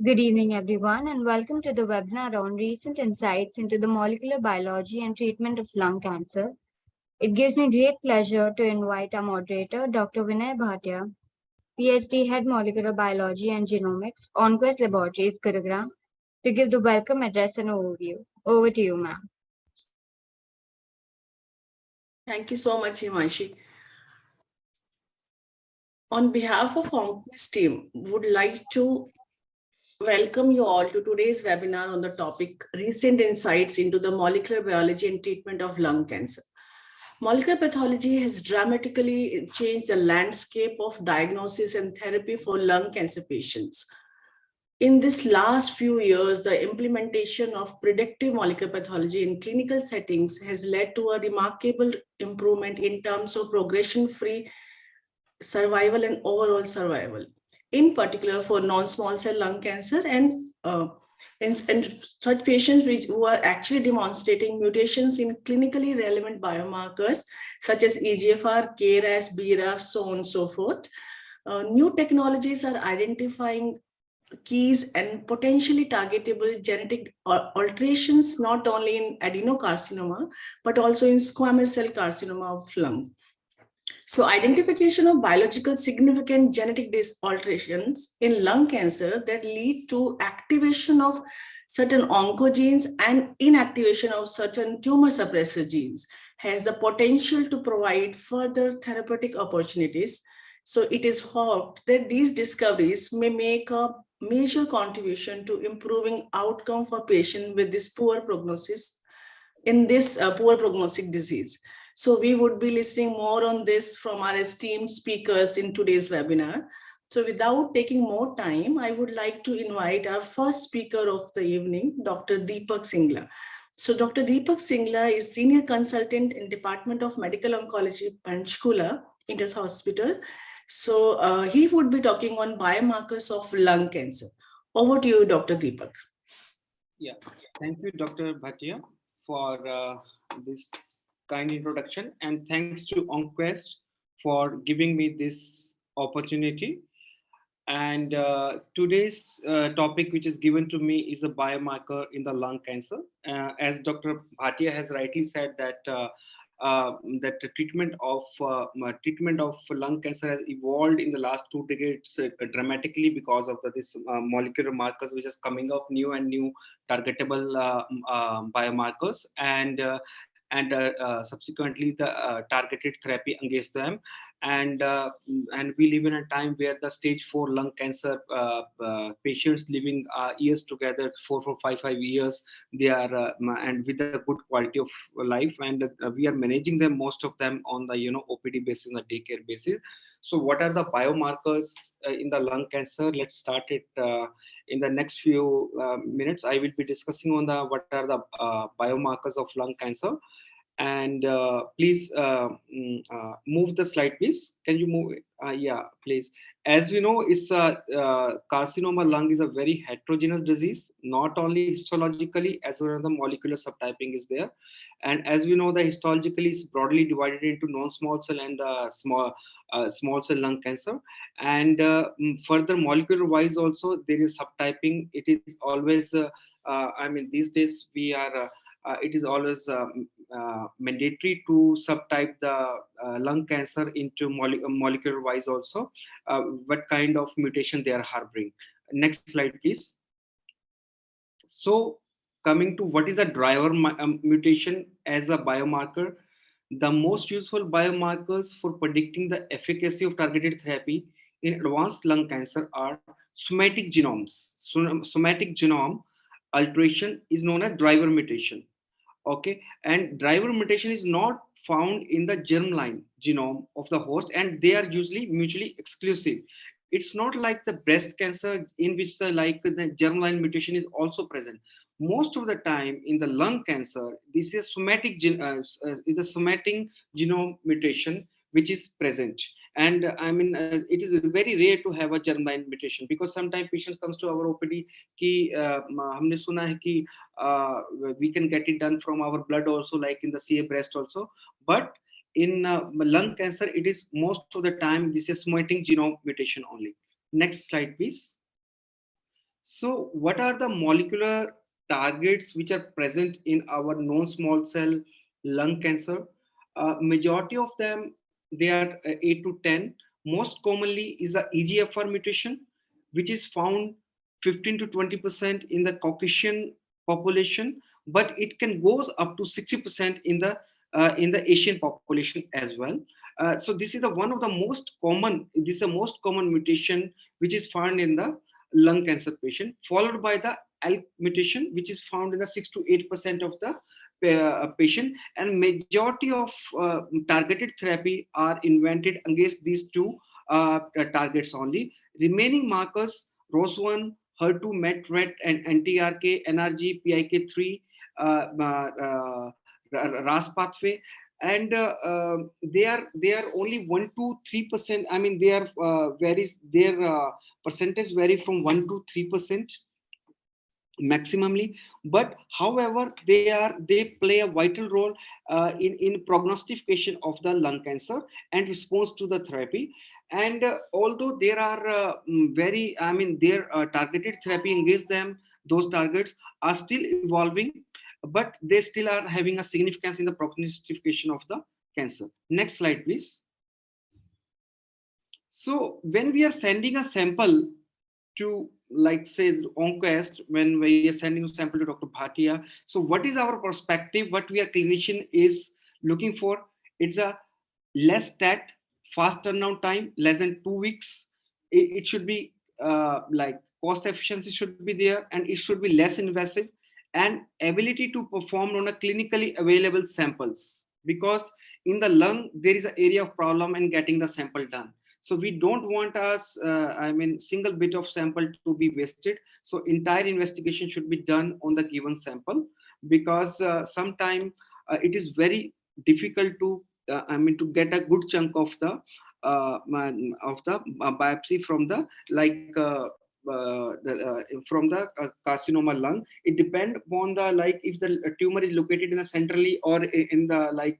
Good evening, everyone, and welcome to the webinar on recent insights into the molecular biology and treatment of lung cancer. It gives me great pleasure to invite our moderator, Dr. Vinay Bhatia, PhD Head Molecular Biology and Genomics, OnQuest Laboratories, Gurugram, to give the welcome address and overview. Over to you, ma'am. Thank you so much, Himanshi. On behalf of OnQuest team, would like to welcome you all to today's webinar on the topic Recent Insights into the Molecular Biology and Treatment of Lung Cancer. Molecular pathology has dramatically changed the landscape of diagnosis and therapy for lung cancer patients. In this last few years, the implementation of predictive molecular pathology in clinical settings has led to a remarkable improvement in terms of progression-free survival and overall survival, in particular for non-small cell lung cancer and such patients who are actually demonstrating mutations in clinically relevant biomarkers such as EGFR, KRAS, BRAF, so on and so forth. New technologies are identifying keys and potentially targetable genetic alterations not only in adenocarcinoma but also in squamous cell carcinoma of lung. So identification of biological significant genetic alterations in lung cancer that lead to activation of certain oncogenes and inactivation of certain tumor suppressor genes has the potential to provide further therapeutic opportunities. So it is hoped that these discoveries may make a major contribution to improving outcome for patients with this poor prognosis in this poor prognostic disease. So we would be listening more on this from our esteemed speakers in today's webinar. So without taking more time, I would like to invite our first speaker of the evening, Dr. Deepak Singla. So Dr. Deepak Singla is Senior Consultant in Department of Medical Oncology, Panchkula, Indus Hospital. So he would be talking on biomarkers of lung cancer. Over to you, Dr. Deepak. Yeah, thank you, Dr. Bhatia, for this kind introduction, and thanks to OnQuest for giving me this opportunity. And today's topic, which is given to me, is a biomarker in the lung cancer. As Dr. Bhatia has rightly said, that the treatment of lung cancer has evolved in the last 2 decades dramatically because of this molecular markers which is coming up, new and new targetable biomarkers, and subsequently the targeted therapy against them. And we live in a time where the stage 4 lung cancer patients living years together, 5 years, they are and with a good quality of life, and we are managing them, most of them, on the OPD basis, on the daycare basis. So what are the biomarkers in the lung cancer? Let's start it. In the next few minutes, I will be discussing on the what are the biomarkers of lung cancer. And please move the slide, please. Can you move? Yeah, please. As we know, it's carcinoma lung is a very heterogeneous disease, not only histologically as well as the molecular subtyping is there. And as we know, the histologically is broadly divided into non-small cell and small cell lung cancer. And further, molecular wise also there is subtyping. It is always I mean, these days we are it is always mandatory to subtype the lung cancer into molecular wise also, what kind of mutation they are harboring. Next slide, please. So coming to what is a driver mutation as a biomarker, the most useful biomarkers for predicting the efficacy of targeted therapy in advanced lung cancer are somatic genomes. Somatic genome alteration is known as driver mutation. Okay, and driver mutation is not found in the germline genome of the host, and they are usually mutually exclusive. It's not like the breast cancer in which the germline mutation is also present. Most of the time in the lung cancer, this is is a somatic genome mutation which is present. And I mean, it is very rare to have a germline mutation, because sometimes patients comes to our OPD कि हमने सुना है कि we can get it done from our blood also, like in the CA breast also. But in lung cancer, it is most of the time this is somatic genome mutation only. Next slide, please. So what are the molecular targets which are present in our non-small cell lung cancer? Majority of them, they are 8 to 10. Most commonly is the EGFR mutation, which is found 15 to 20% in the Caucasian population, but it can goes up to 60% in the Asian population as well. So this is the one of the most common. This is the most common mutation which is found in the lung cancer patient, followed by the ALK mutation, which is found in the 6 to 8% of the patient. And majority of targeted therapy are invented against these two targets only. Remaining markers, ROS1, HER2, MET, RET, and NTRK, NRG, PIK3, RAS pathway, and they are only 1 to 3%. I mean, they are varies. Their percentage vary from 1 to 3% maximally, but however they play a vital role in prognostication of the lung cancer and response to the therapy. And although there are very, I mean, their targeted therapy against them, those targets are still evolving, but they still are having a significance in the prognostication of the cancer. Next slide, please. So when we are sending a sample to, like, say, OncoQuest, when we are sending a sample to Dr. Bhatia, so what is our perspective, what we are clinician is looking for? It's a less stat, fast turnaround time, less than 2 weeks. It should be like cost efficiency should be there, and it should be less invasive, and ability to perform on a clinically available samples, because in the lung there is an area of problem in getting the sample done. So we don't want us, I mean, single bit of sample to be wasted. So entire investigation should be done on the given sample, because sometimes it is very difficult to, I mean, to get a good chunk of the biopsy from the, like, from the carcinoma lung. It depends upon the, like, if the tumor is located in the centrally or in the, like,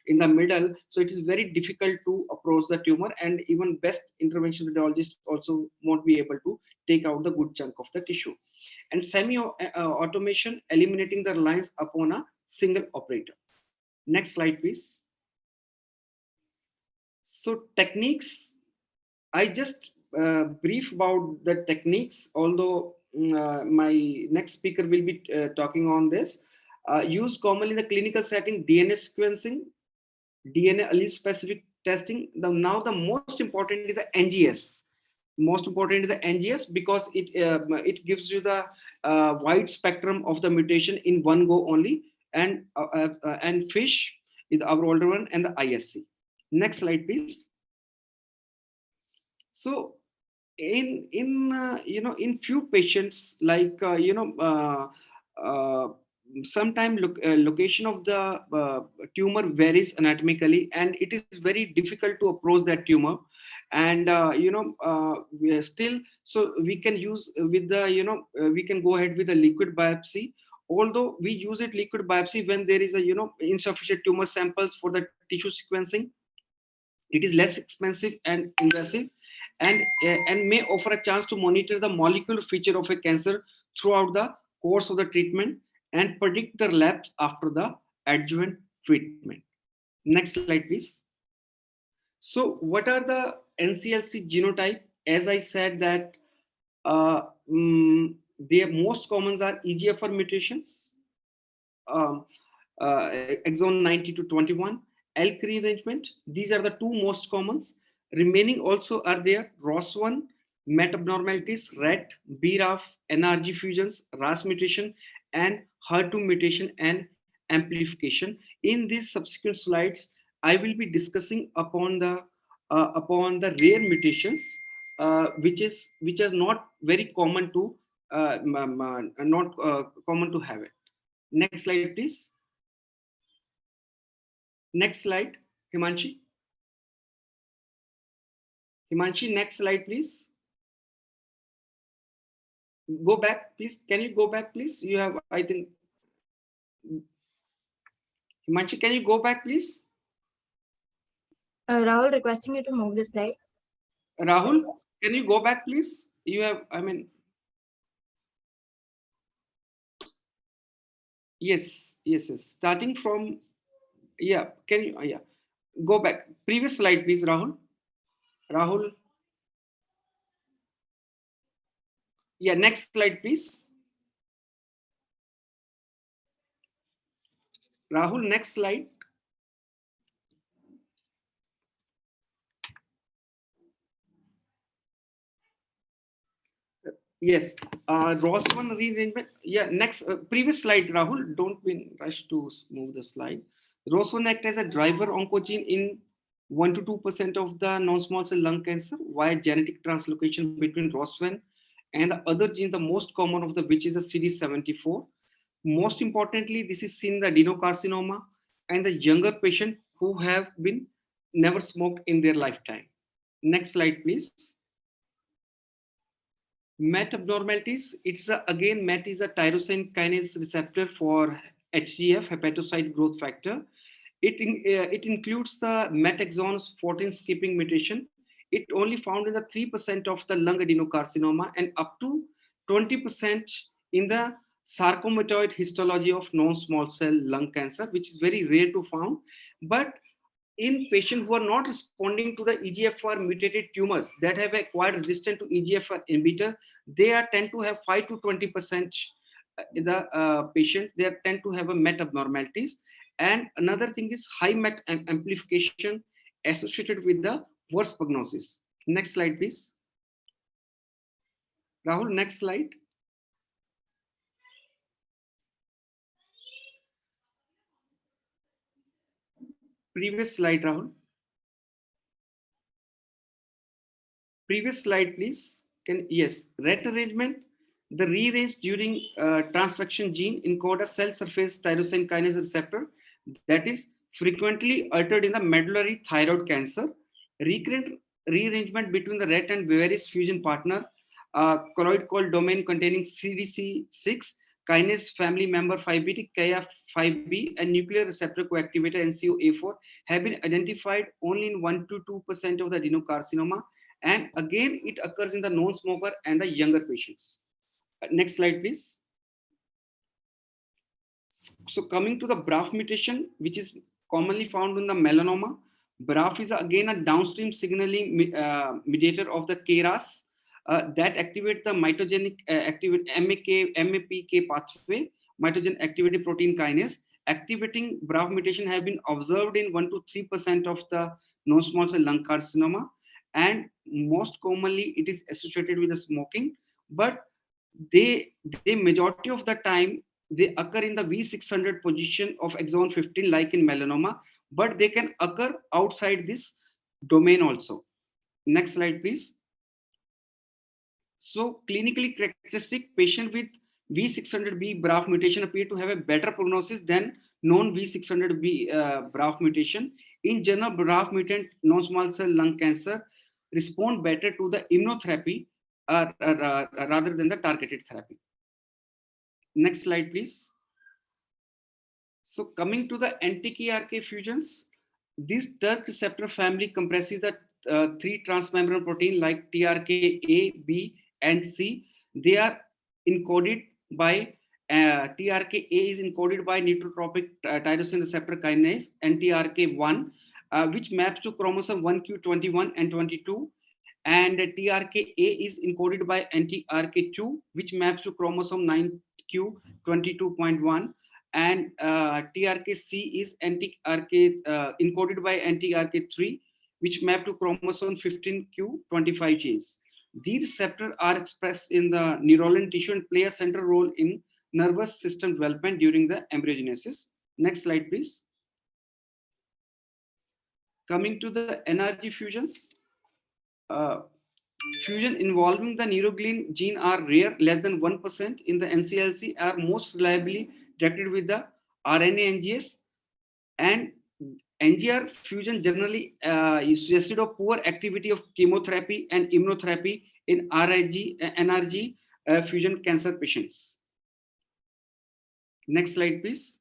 in the middle, so it is very difficult to approach the tumor, and even best intervention radiologist also won't be able to take out the good chunk of the tissue. And semi automation, eliminating the lines upon a single operator. Next slide, please. So techniques, I just brief about the techniques, although my next speaker will be talking on this. Used commonly in the clinical setting: DNA sequencing, DNA allele specific testing. Now the most important is the NGS. Most important is the NGS, because it gives you the wide spectrum of the mutation in one go only. And FISH is our older one, and the ISC. Next slide, please. So in few patients, like, sometimes location of the tumor varies anatomically, and it is very difficult to approach that tumor. And we are still, so we can use with the, we can go ahead with a liquid biopsy, although we use it liquid biopsy when there is a, insufficient tumor samples for the tissue sequencing. It is less expensive and invasive, and may offer a chance to monitor the molecular feature of a cancer throughout the course of the treatment and predict the relapse after the adjuvant treatment. Next slide, please. So what are the NSCLC genotype? As I said that the most commons are EGFR mutations, um, exon 90 to 21, ALK rearrangement. These are the two most commons. Remaining also are there: ROS1, MET abnormalities, RET, BRAF, NRG fusions, RAS mutation, and HER2 mutation and amplification. In these subsequent slides, I will be discussing upon the rare mutations, which are not very common to not common to have it. Next slide, please. Next slide, Himanshi. Himanshi, next slide, please. Go back, please. Can you go back, please? You have, I think. Himanshi, can you go back, please? Rahul, requesting you to move the slides. Rahul, can you go back, please? You have, I mean. Yes, yes, yes. Starting from, yeah, can you, yeah, go back. Previous slide, please, Rahul. Rahul. Yeah, next slide, please. Rahul, next slide. Yes, ROS1 rearrangement. Yeah, next, previous slide, Rahul. Don't be rushed to move the slide. ROS1 act as a driver oncogene in 1 to 2% of the non-small cell lung cancer via genetic translocation between ROS1 and the other gene, the most common of the which is the CD74. Most importantly, this is seen in the adenocarcinoma and the younger patient who have been never smoked in their lifetime. Next slide, please. MET abnormalities, again, MET is a tyrosine kinase receptor for HGF, hepatocyte growth factor. It includes the MET exon 14 skipping mutation. It only found in the 3% of the lung adenocarcinoma and up to 20% in the sarcomatoid histology of non-small cell lung cancer, which is very rare to found. But in patients who are not responding to the EGFR mutated tumors that have acquired resistance to EGFR inhibitor, they are tend to have 5 to 20% the patient, they tend to have a MET abnormalities. And another thing is high MET amplification associated with the worst prognosis. Next slide, please. Rahul, next slide. Previous slide, Rahul. Previous slide, please. Yes, ret arrangement. The rearranged during transfection gene encode a cell surface tyrosine kinase receptor that is frequently altered in the medullary thyroid cancer. Recurrent rearrangement between the ret and various fusion partner, colloid called domain containing CDC6, kinase family member 5B, KF5B, and nuclear receptor coactivator NCOA4 have been identified only in 1 to 2% of the adenocarcinoma. And again, it occurs in the non-smoker and the younger patients. Next slide, please. So coming to the BRAF mutation, which is commonly found in the melanoma, BRAF is again a downstream signaling mediator of the KRAS that activates the mitogenic MAPK pathway, mitogen activated protein kinase. Activating BRAF mutation have been observed in 1 to 3% of the non-small cell lung carcinoma, and most commonly it is associated with the smoking, but they majority of the time they occur in the V600 position of exon 15 like in melanoma, but they can occur outside this domain also. Next slide, please. So clinically characteristic patient with V600B BRAF mutation appear to have a better prognosis than non-V600B BRAF mutation. In general, BRAF mutant non-small cell lung cancer respond better to the immunotherapy rather than the targeted therapy. Next slide, please. So coming to the anti-KRK fusions, this TERK receptor family comprises the 3 transmembrane protein like TRKA, B, and C. They are encoded by TRKA is encoded by neurotropic tyrosine receptor kinase and TRK1, which maps to chromosome 1q21 and 22. And TRKA is encoded by anti-RK2, which maps to chromosome 9q22.1. And TRKC is anti-RK encoded by anti-RK3, which map to chromosome 15q25 genes. These receptors are expressed in the neuronal tissue and play a central role in nervous system development during the embryogenesis. Next slide, please. Coming to the NRG fusions. Fusion involving the neuroglin gene are rare, less than 1% in the NCLC, are most reliably detected with the RNA NGS, and NGR fusion generally is suggested of poor activity of chemotherapy and immunotherapy in NRG fusion cancer patients. Next slide, please.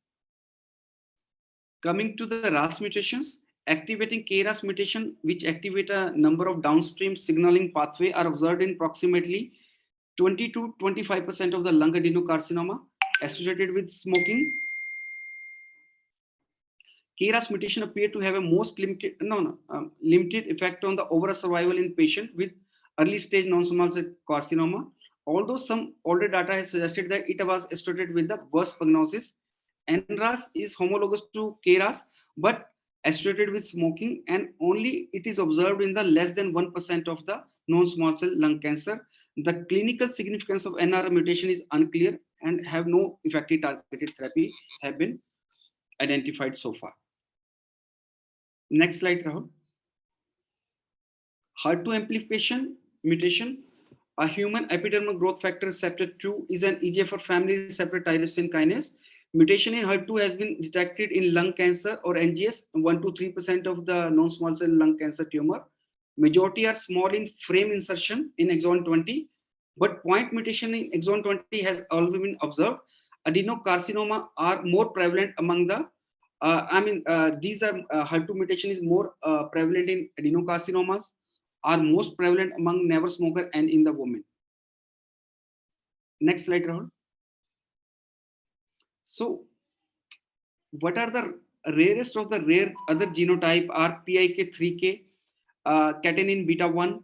Coming to the RAS mutations, activating KRAS mutation, which activate a number of downstream signaling pathway, are observed in approximately 20 to 25% of the lung adenocarcinoma associated with smoking. KRAS mutation appear to have a most limited effect on the overall survival in patient with early stage non-small cell carcinoma. Although some older data has suggested that it was associated with the worst prognosis. NRAS is homologous to KRAS, but associated with smoking, and only it is observed in the less than 1% of the non-small cell lung cancer. The clinical significance of NRAS mutation is unclear and have no effective targeted therapy have been identified so far. Next slide, Rahul. HER2 amplification mutation. A human epidermal growth factor receptor 2 is an EGFR family receptor tyrosine kinase. Mutation in HER2 has been detected in lung cancer or NGS, 1 to 3% of the non-small cell lung cancer tumor. Majority are small in frame insertion in exon 20, but point mutation in exon 20 has already been observed. Adenocarcinoma are more prevalent among the these are HER2 mutation is more prevalent in adenocarcinomas, are most prevalent among never smoker and in the women. Next slide, Rahul. So, what are the rarest of the rare other genotype are PIK3K, catenin beta 1,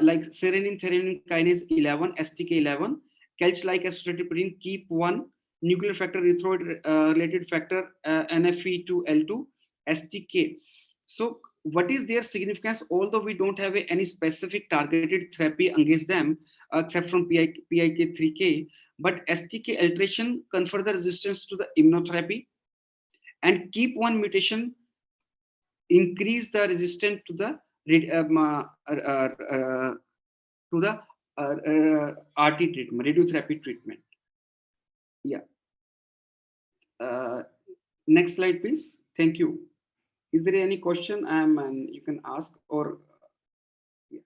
like serine threonine kinase 11, STK11, Kelch-like associated protein KEAP1, nuclear factor erythroid related factor NFE2L2, STK. So what is their significance? Although we don't have any specific targeted therapy against them, except from PIK3K, but STK alteration confer the resistance to the immunotherapy, and KEAP1 mutation increase the resistance to the RT treatment, radiotherapy treatment. Yeah. Next slide, please. Thank you. Is there any question? And you can ask or. Yeah.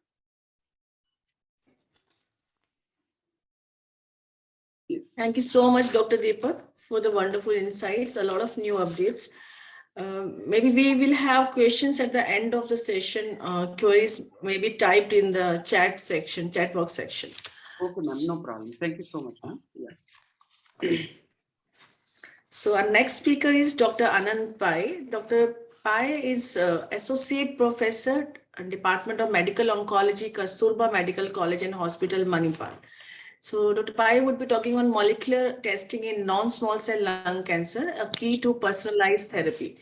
Yes. Thank you so much, Dr. Deepak, for the wonderful insights, a lot of new updates. Maybe we will have questions at the end of the session. Queries may be typed in the chat section, chat box section. Okay, ma'am, no problem. Thank you so much, ma'am. Yeah. So our next speaker is Dr. Ananth Pai. Dr. Pai is Associate Professor and Department of Medical Oncology, Kasturba Medical College and Hospital, Manipal. So Dr. Pai would be talking on molecular testing in non-small cell lung cancer, a key to personalized therapy.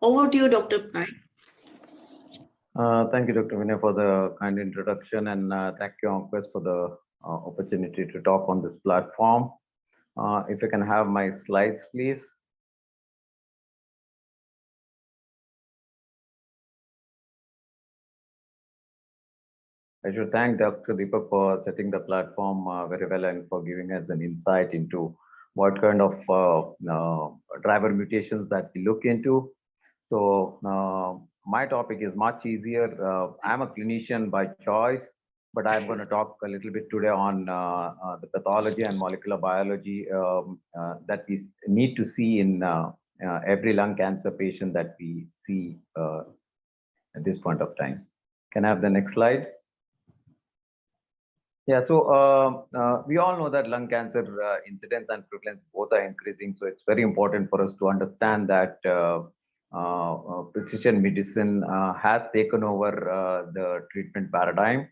Over to you, Dr. Pai. Thank you, Dr. Vinay, for the kind introduction, and thank you, Anquest, for the opportunity to talk on this platform. If I can have my slides, please. I should thank Dr. Deepak for setting the platform very well and for giving us an insight into what kind of driver mutations that we look into. So my topic is much easier. I'm a clinician by choice, but I'm going to talk a little bit today on the pathology and molecular biology that we need to see in every lung cancer patient that we see at this point of time. Can I have the next slide? Yeah, so we all know that lung cancer incidence and prevalence both are increasing. So it's very important for us to understand that precision medicine has taken over the treatment paradigm.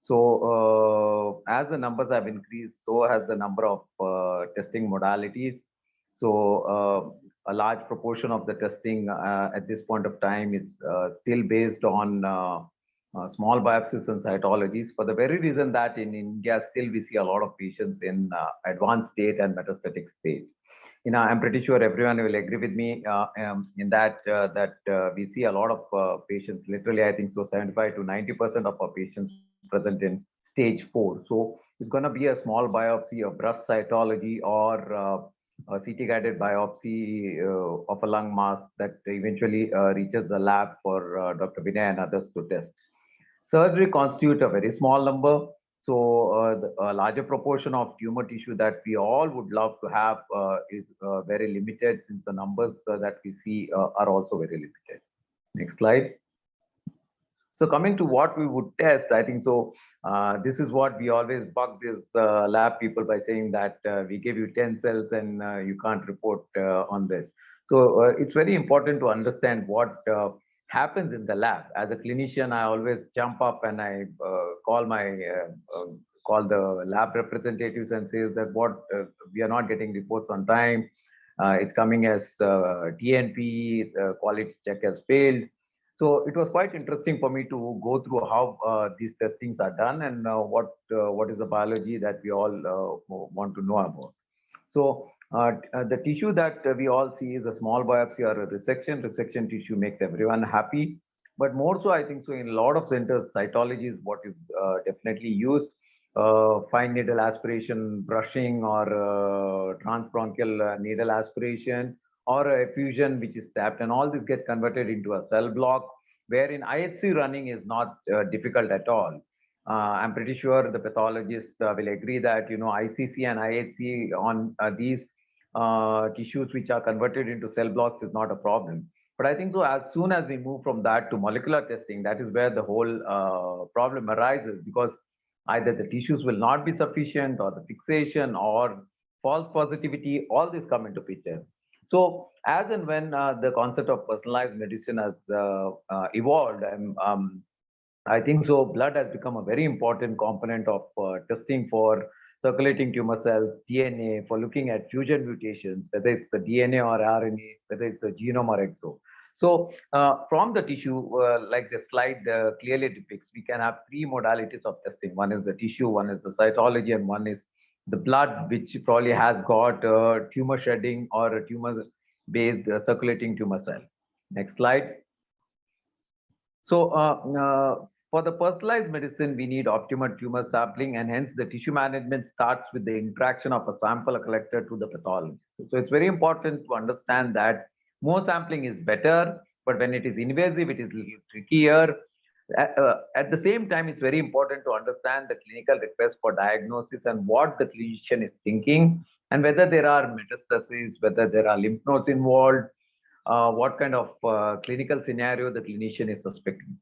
So as the numbers have increased, so has the number of testing modalities. So a large proportion of the testing at this point of time is still based on small biopsies and cytologies, for the very reason that in India still we see a lot of patients in advanced state and metastatic state. I'm pretty sure everyone will agree with me in that we see a lot of patients. Literally, I think so 75 to 90% of our patients present in stage 4. So it's going to be a small biopsy, a breast cytology, or a CT-guided biopsy of a lung mass that eventually reaches the lab for Dr. Vinay and others to test. Surgery constitutes a very small number. So a larger proportion of tumor tissue that we all would love to have is very limited, since the numbers that we see are also very limited. Next slide. So coming to what we would test, I think so this is what we always bug these lab people by saying that we give you 10 cells and you can't report on this. So it's very important to understand what happens in the lab. As a clinician, I always jump up and I call the lab representatives and says that what we are not getting reports on time. It's coming as TNP, quality check has failed. So it was quite interesting for me to go through how these testings are done and what is the biology that we all want to know about. So the tissue that we all see is a small biopsy or a resection. Resection tissue makes everyone happy. But more so, I think so in a lot of centers, cytology is what is definitely used. Fine needle aspiration, brushing, or transbronchial needle aspiration, or a effusion which is tapped, and all this get converted into a cell block, wherein IHC running is not difficult at all. I'm pretty sure the pathologist will agree that ICC and IHC on these tissues which are converted into cell blocks is not a problem. But I think so as soon as we move from that to molecular testing, that is where the whole problem arises, because either the tissues will not be sufficient or the fixation or false positivity, all this come into picture. So as and when the concept of personalized medicine has evolved, I think so blood has become a very important component of testing for circulating tumor cells, DNA, for looking at fusion mutations, whether it's the DNA or RNA, whether it's the genome or exome. So from the tissue, like the slide clearly depicts, we can have three modalities of testing. One is the tissue, one is the cytology, and one is the blood, which probably has got tumor shedding or a tumor-based circulating tumor cell. Next slide. So for the personalized medicine, we need optimal tumor sampling, and hence the tissue management starts with the interaction of a sample collector to the pathologist. So it's very important to understand that more sampling is better, but when it is invasive, it is a little trickier. At the same time, it's very important to understand the clinical request for diagnosis and what the clinician is thinking, and whether there are metastases, whether there are lymph nodes involved, what kind of clinical scenario the clinician is suspecting.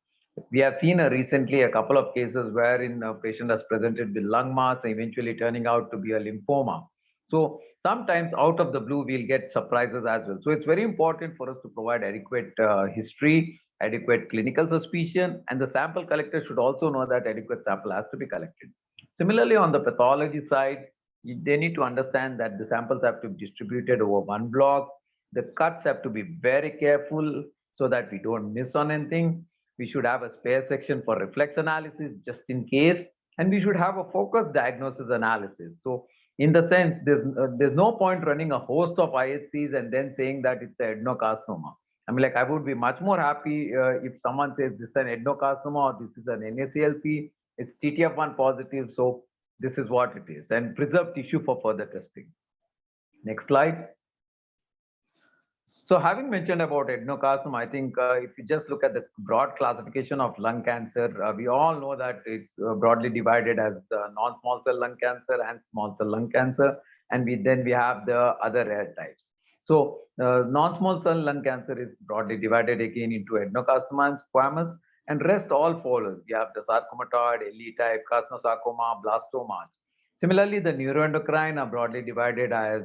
We have seen recently a couple of cases wherein a patient has presented with lung mass, eventually turning out to be a lymphoma. So sometimes out of the blue, we'll get surprises as well. So it's very important for us to provide adequate history, adequate clinical suspicion, and the sample collector should also know that adequate sample has to be collected. Similarly, on the pathology side, they need to understand that the samples have to be distributed over one block. The cuts have to be very careful so that we don't miss on anything. We should have a spare section for reflex analysis just in case, and we should have a focused diagnosis analysis. So in the sense, there's no point running a host of IHCs and then saying that it's an adenocarcinoma. I mean, like, I would be much more happy if someone says this is an adenocarcinoma or this is an NSCLC, it's TTF1 positive, so this is what it is, and preserve tissue for further testing. Next slide. So having mentioned about adenocarcinoma, I think if you just look at the broad classification of lung cancer, we all know that it's broadly divided as non-small cell lung cancer and small cell lung cancer, and then we have the other rare types. So non-small cell lung cancer is broadly divided again into adenocarcinoma and squamous, and rest all follows. We have the sarcomatoid, LE type, carcinosarcoma, blastomas. Similarly, the neuroendocrine are broadly divided as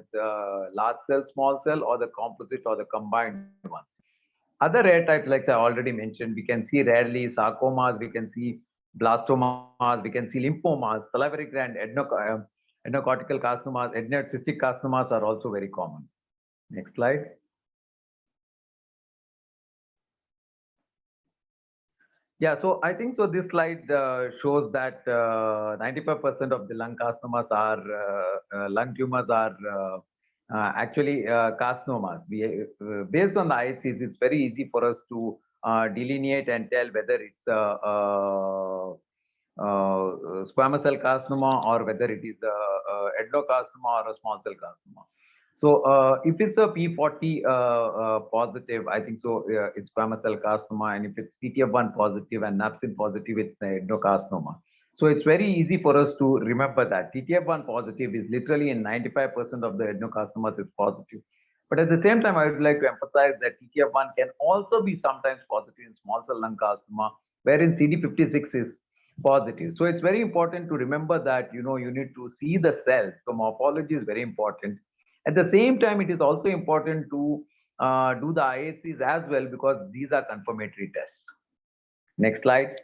large cell, small cell, or the composite or the combined ones. Other rare types, like I already mentioned, we can see rarely sarcomas, we can see blastomas, we can see lymphomas, salivary gland, adenocortical carcinomas, adenocystic carcinomas are also very common. Next slide. Yeah, so I think so. This slide shows that 95% of the lung carcinomas are lung tumors are actually carcinomas. Based on the IHCs, it's very easy for us to delineate and tell whether it's squamous cell carcinoma or whether it is adenocarcinoma or a small cell carcinoma. So if it's a P40 positive, I think so it's squamous cell carcinoma, and if it's TTF1 positive and napsin positive, it's adenocarcinoma. So it's very easy for us to remember that TTF1 positive is literally in 95% of the adenocarcinomas is positive. But at the same time, I would like to emphasize that TTF1 can also be sometimes positive in small cell lung carcinoma, wherein CD56 is positive. So it's very important to remember that you need to see the cells. So morphology is very important. At the same time, it is also important to do the IHCs as well, because these are confirmatory tests. Next slide.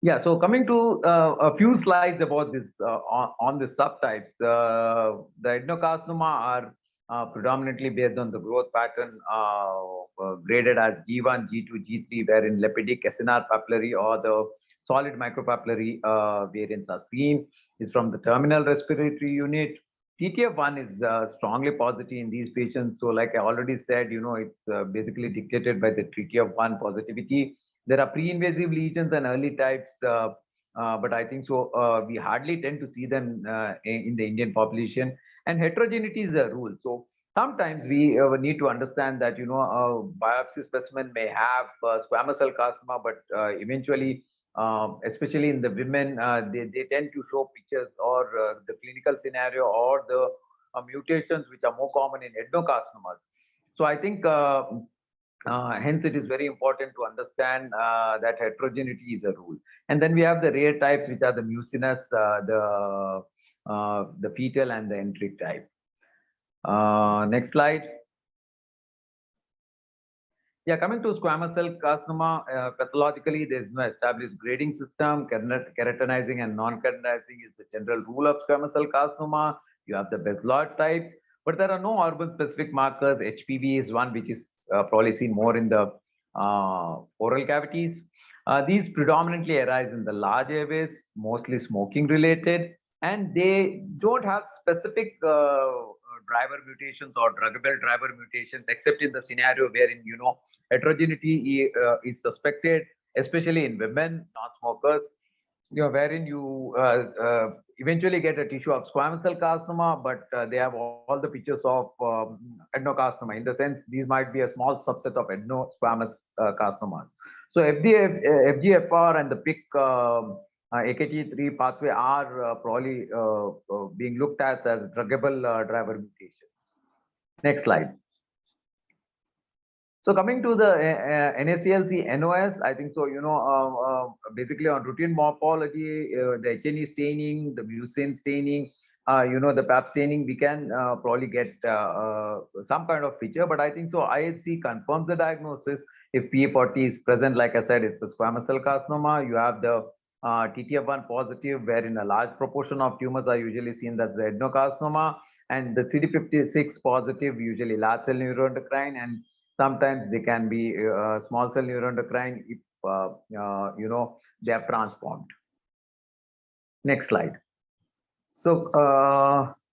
Yeah, so coming to a few slides about this on the subtypes. The adenocarcinoma are predominantly based on the growth pattern graded as G1, G2, G3, wherein lipidic, acinar papillary or the solid micropapillary variants are seen. Is from the terminal respiratory unit. TTF1 is strongly positive in these patients. So like I already said, it's basically dictated by the TTF1 positivity. There are pre-invasive lesions and early types, but I think so we hardly tend to see them in the Indian population. And heterogeneity is a rule. So sometimes we need to understand that a biopsy specimen may have squamous cell carcinoma, but eventually, especially in the women, they tend to show pictures or the clinical scenario or the mutations which are more common in adenocarcinomas. So I think. Hence, it is very important to understand that heterogeneity is a rule. And then we have the rare types, which are the mucinous, the fetal, and the enteric type. Next slide. Yeah, coming to squamous cell carcinoma, pathologically, there is no established grading system. Keratinizing and non-keratinizing is the general rule of squamous cell carcinoma. You have the basaloid type, but there are no organ-specific markers. HPV is one which is probably seen more in the oral cavities. These predominantly arise in the large airways, mostly smoking related, and they don't have specific driver mutations or druggable driver mutations, except in the scenario wherein heterogeneity is suspected, especially in women, non-smokers. Wherein you eventually get a tissue of squamous cell carcinoma, but they have all the features of adenocarcinoma. In the sense, these might be a small subset of adenosquamous carcinomas. So FGFR and the PIK AKT3 pathway are probably being looked at as druggable driver mutations. Next slide. So coming to the NSCLC NOS, I think so, basically on routine morphology, the HNE staining, the mucin staining, the PAP staining, we can probably get some kind of feature, but I think so IHC confirms the diagnosis. If P40 is present, like I said, it's a squamous cell carcinoma. You have the TTF1 positive, wherein a large proportion of tumors are usually seen that's the adenocarcinoma, and the CD56 positive, usually large cell neuroendocrine, and sometimes they can be small cell neuroendocrine if they are transformed. Next slide. So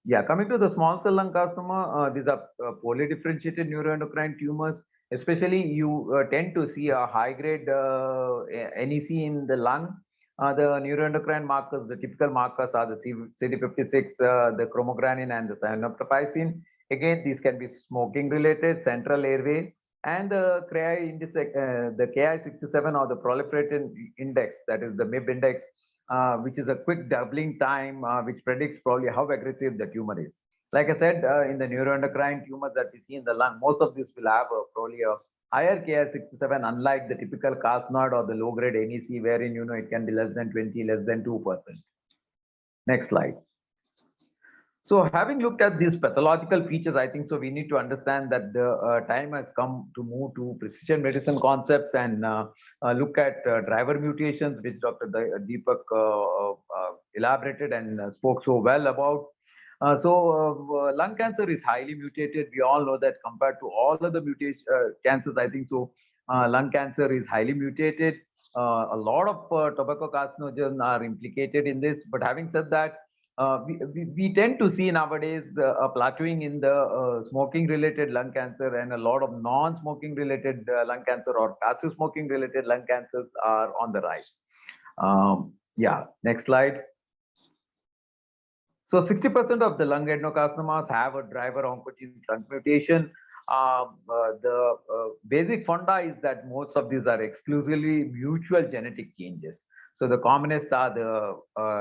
yeah, coming to the small cell lung carcinoma, these are poorly differentiated neuroendocrine tumors. Especially, you tend to see a high-grade NEC in the lung. The neuroendocrine markers, the typical markers are the CD56, the chromogranin, and the cyanoptopycin. Again, these can be smoking-related, central airway, and the Ki67 or the proliferative index, that is the MIB index, which is a quick doubling time, which predicts probably how aggressive the tumor is. Like I said, in the neuroendocrine tumors that we see in the lung, most of these will have probably a higher Ki67, unlike the typical carcinoid or the low-grade NEC, wherein it can be less than 20, less than 2%. Next slide. So having looked at these pathological features, I think so we need to understand that the time has come to move to precision medicine concepts and look at driver mutations, which Dr. Deepak elaborated and spoke so well about. Lung cancer is highly mutated. We all know that compared to all other cancers, I think so lung cancer is highly mutated. A lot of tobacco carcinogens are implicated in this. But having said that, we tend to see nowadays a plateauing in the smoking-related lung cancer, and a lot of non-smoking-related lung cancer or passive smoking-related lung cancers are on the rise. Yeah, next slide. So 60% of the lung adenocarcinomas have a driver oncogene transmutation. The basic funda is that most of these are exclusively mutual genetic changes. So the commonest are the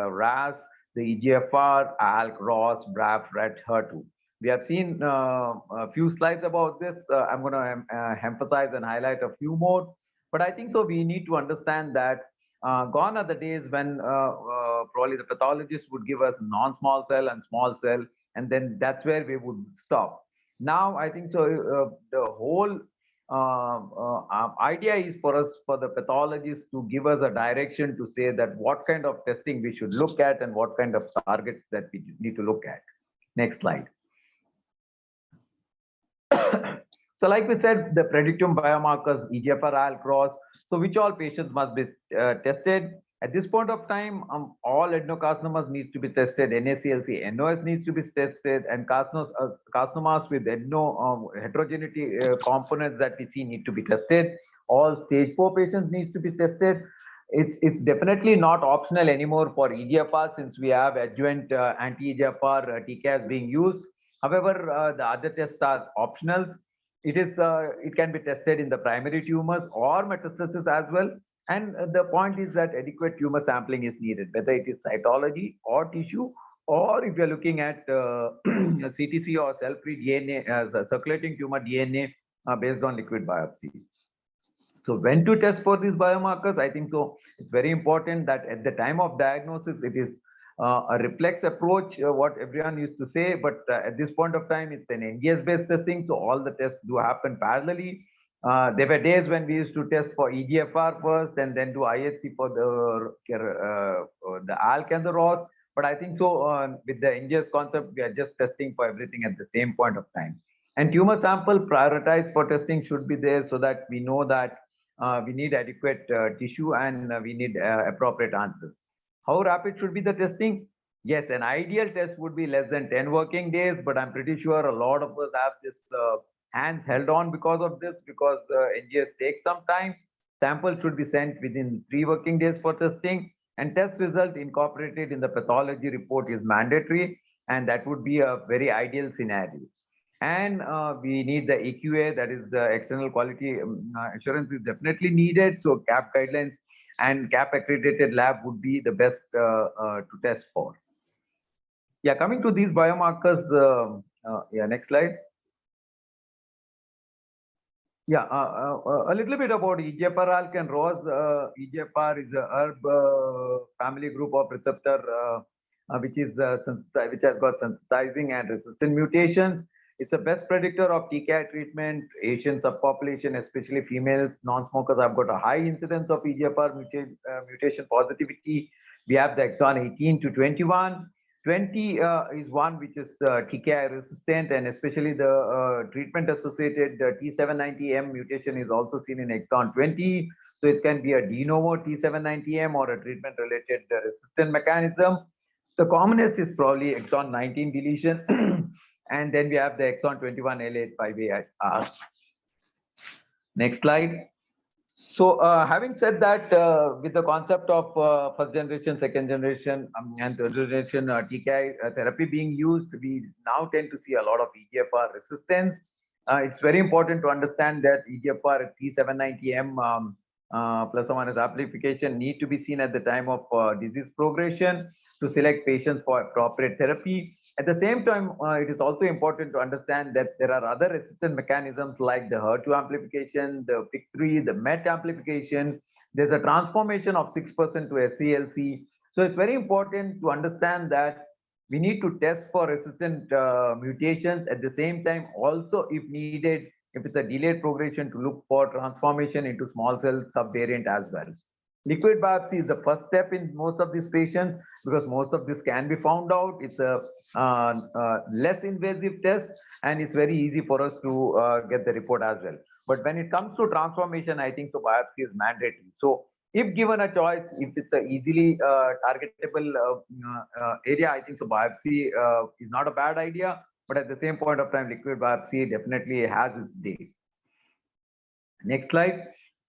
RAS, the EGFR, ALK, ROS, BRAF, RET, HER2. We have seen a few slides about this. I'm going to emphasize and highlight a few more. But I think so we need to understand that gone are the days when probably the pathologist would give us non-small cell and small cell, and then that's where we would stop. Now, I think so. The whole idea is for us, for the pathologists, to give us a direction to say that what kind of testing we should look at and what kind of targets that we need to look at. Next slide. So like we said, the predictive biomarkers, EGFR, AL cross, so which all patients must be tested. At this point of time, all adenocarcinomas needs to be tested, NSCLC, NOS needs to be tested, and carcinomas with heterogeneity components that we see need to be tested. All stage 4 patients needs to be tested. It's definitely not optional anymore for EGFR, since we have adjuvant anti-EGFR TKIs being used. However, the other tests are optionals. It can be tested in the primary tumors or metastasis as well. And the point is that adequate tumor sampling is needed, whether it is cytology or tissue, or if you're looking at CTC or cell-free DNA, circulating tumor DNA based on liquid biopsy. So when to test for these biomarkers, I think so it's very important that at the time of diagnosis, it is a reflex approach, what everyone used to say, but at this point of time, it's an NGS-based testing, so all the tests do happen parallelly. There were days when we used to test for EGFR first and then do IHC for the ALK and the ROS. But I think so with the NGS concept, we are just testing for everything at the same point of time. And tumor sample prioritized for testing should be there so that we know that we need adequate tissue and we need appropriate answers. How rapid should be the testing? Yes, an ideal test would be less than 10 working days, but I'm pretty sure a lot of us have this hands held on because of this, because NGS takes some time. Samples should be sent within 3 working days for testing, and test result incorporated in the pathology report is mandatory, and that would be a very ideal scenario. And we need the EQA, that is the external quality assurance is definitely needed. So CAP guidelines and CAP accredited lab would be the best to test for. Yeah, coming to these biomarkers, yeah, next slide. Yeah, a little bit about EGFR, ALK and ROS. EGFR is a ERB family group of receptor which has got sensitizing and resistant mutations. It's the best predictor of TKI treatment. Asian subpopulation, especially females, non-smokers, have got a high incidence of EGFR mutation positivity. We have the exon 18 to 21. 20 is one which is TKI resistant, and especially the treatment-associated T790M mutation is also seen in exon 20. So it can be a de novo T790M or a treatment-related resistant mechanism. The commonest is probably exon 19 deletion. And then we have the exon 21 L858R. Next slide. So having said that, with the concept of first generation, second generation, and third generation TKI therapy being used, we now tend to see a lot of EGFR resistance. It's very important to understand that EGFR T790M plus or minus amplification need to be seen at the time of disease progression to select patients for appropriate therapy. At the same time, it is also important to understand that there are other resistant mechanisms like the HER2 amplification, the PIK3, the MET amplification. There's a transformation of 6% to SCLC. So it's very important to understand that we need to test for resistant mutations. At the same time, also if needed, if it's a delayed progression, to look for transformation into small cell subvariant as well. Liquid biopsy is the first step in most of these patients because most of this can be found out. It's a less invasive test and it's very easy for us to get the report as well. But when it comes to transformation, I think the biopsy is mandatory. So if given a choice, if it's a easily targetable area, I think so biopsy is not a bad idea. But at the same point of time, liquid biopsy definitely has its day. Next slide.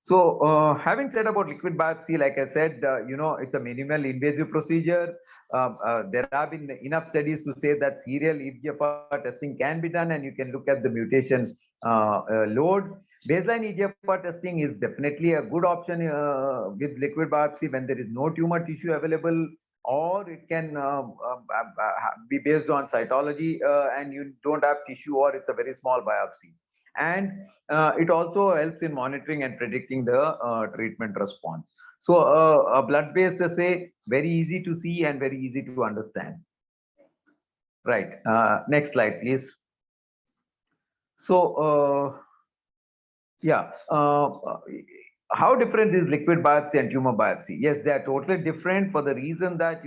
So having said about liquid biopsy, like I said, it's a minimal invasive procedure. There have been enough studies to say that serial EGFR testing can be done and you can look at the mutation load. Baseline EGFR testing is definitely a good option with liquid biopsy when there is no tumor tissue available, or it can be based on cytology and you don't have tissue or it's a very small biopsy. And it also helps in monitoring and predicting the treatment response. So a blood-based assay, very easy to see and very easy to understand. Right. Next slide, please. So, yeah, how different is liquid biopsy and tumor biopsy? Yes, they are totally different for the reason that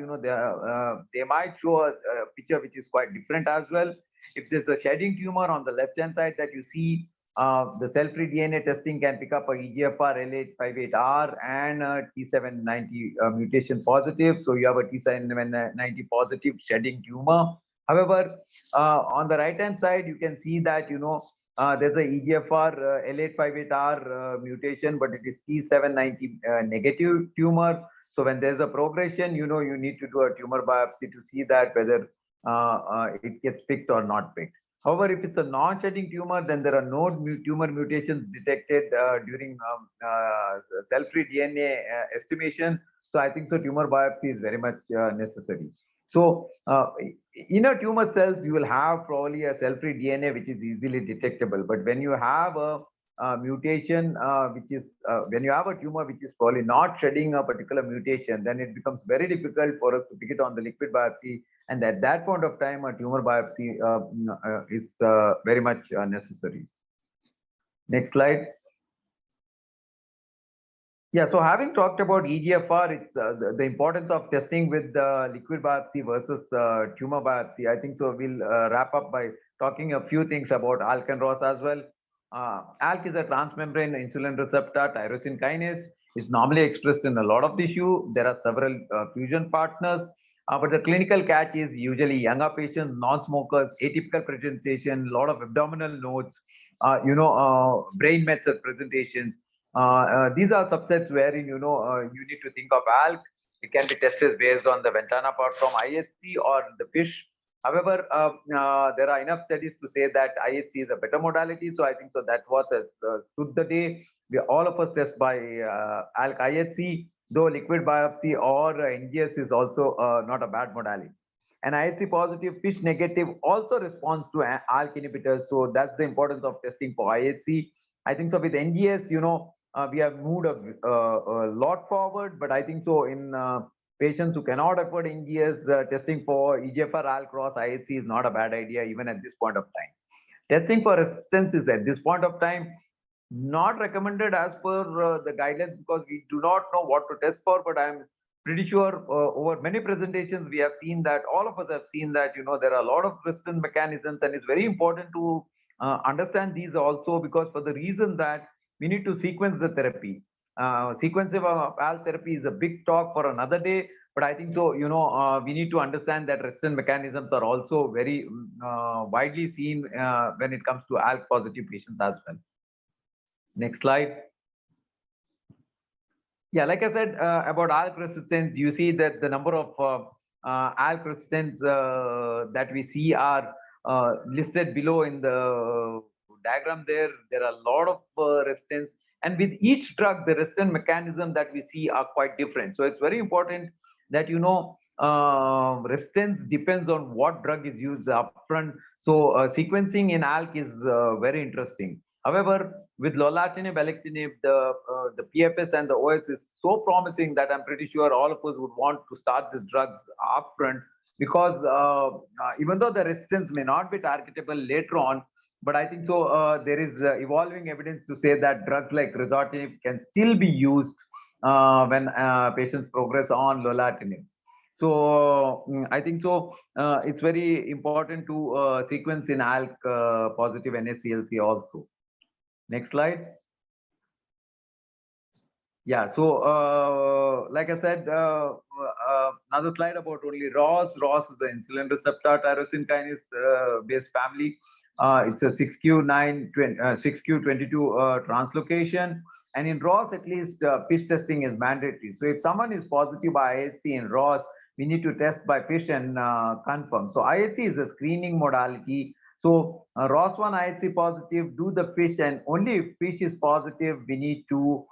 they might show a picture which is quite different as well. If there's a shedding tumor on the left-hand side that you see, the cell-free DNA testing can pick up a EGFR L858R and T790 mutation positive. So you have a T790 positive shedding tumor. However, on the right-hand side, you can see that there's a EGFR L858R mutation, but it is C790 negative tumor. So when there's a progression, you need to do a tumor biopsy to see that whether it gets picked or not picked. However, if it's a non-shedding tumor, then there are no tumor mutations detected during cell-free DNA estimation. So I think so tumor biopsy is very much necessary. So in a tumor cells, you will have probably a cell-free DNA which is easily detectable. But when you have a mutation, when you have a tumor which is probably not shedding a particular mutation, then it becomes very difficult for us to pick it on the liquid biopsy. And at that point of time, a tumor biopsy is very much necessary. Next slide. Yeah, so having talked about EGFR, it's the importance of testing with liquid biopsy versus tumor biopsy. I think so we'll wrap up by talking a few things about ALK and ROS as well. ALK is a transmembrane insulin receptor tyrosine kinase. It's normally expressed in a lot of tissue. There are several fusion partners, but the clinical catch is usually younger patients, non-smokers, atypical presentation, a lot of abdominal nodes, brain mets presentations. These are subsets wherein you need to think of ALK. It can be tested based on the Ventana part from IHC or the FISH. However, there are enough studies to say that IHC is a better modality. So I think so that was stood the day. All of us test by ALK IHC, though liquid biopsy or NGS is also not a bad modality. And IHC positive, FISH negative also responds to ALK inhibitors. So that's the importance of testing for IHC. I think so with NGS, we have moved a lot forward, but I think so in patients who cannot afford NGS, testing for EGFR ALK cross IHC is not a bad idea even at this point of time. Testing for resistance is at this point of time not recommended as per the guidelines because we do not know what to test for, but I'm pretty sure over many presentations we have seen that all of us have seen that there are a lot of resistance mechanisms, and it's very important to understand these also, because for the reason that we need to sequence the therapy. Sequencing of ALK therapy is a big talk for another day, but I think so, we need to understand that resistant mechanisms are also very widely seen when it comes to ALK positive patients as well. Next slide. Yeah, like I said about ALK resistance, you see that the number of ALK resistance that we see are listed below in the diagram there. There are a lot of resistance, and with each drug, the resistance mechanism that we see are quite different. So it's very important that resistance depends on what drug is used upfront. So sequencing in ALK is very interesting. However, with lorlatinib, alectinib, the PFS and the OS is so promising that I'm pretty sure all of us would want to start these drugs upfront, because even though the resistance may not be targetable later on, but I think so there is evolving evidence to say that drugs like crizotinib can still be used when patients progress on lorlatinib. So I think so it's very important to sequence in ALK positive NSCLC also. Next slide. Yeah, so like I said, another slide about only ROS. ROS is the insulin receptor tyrosine kinase based family. It's a 6q22 translocation. And in ROS, at least FISH testing is mandatory. So if someone is positive by IHC in ROS, we need to test by FISH and confirm. So IHC is a screening modality. So ROS1 IHC positive, do the FISH, and only if FISH is positive, we need to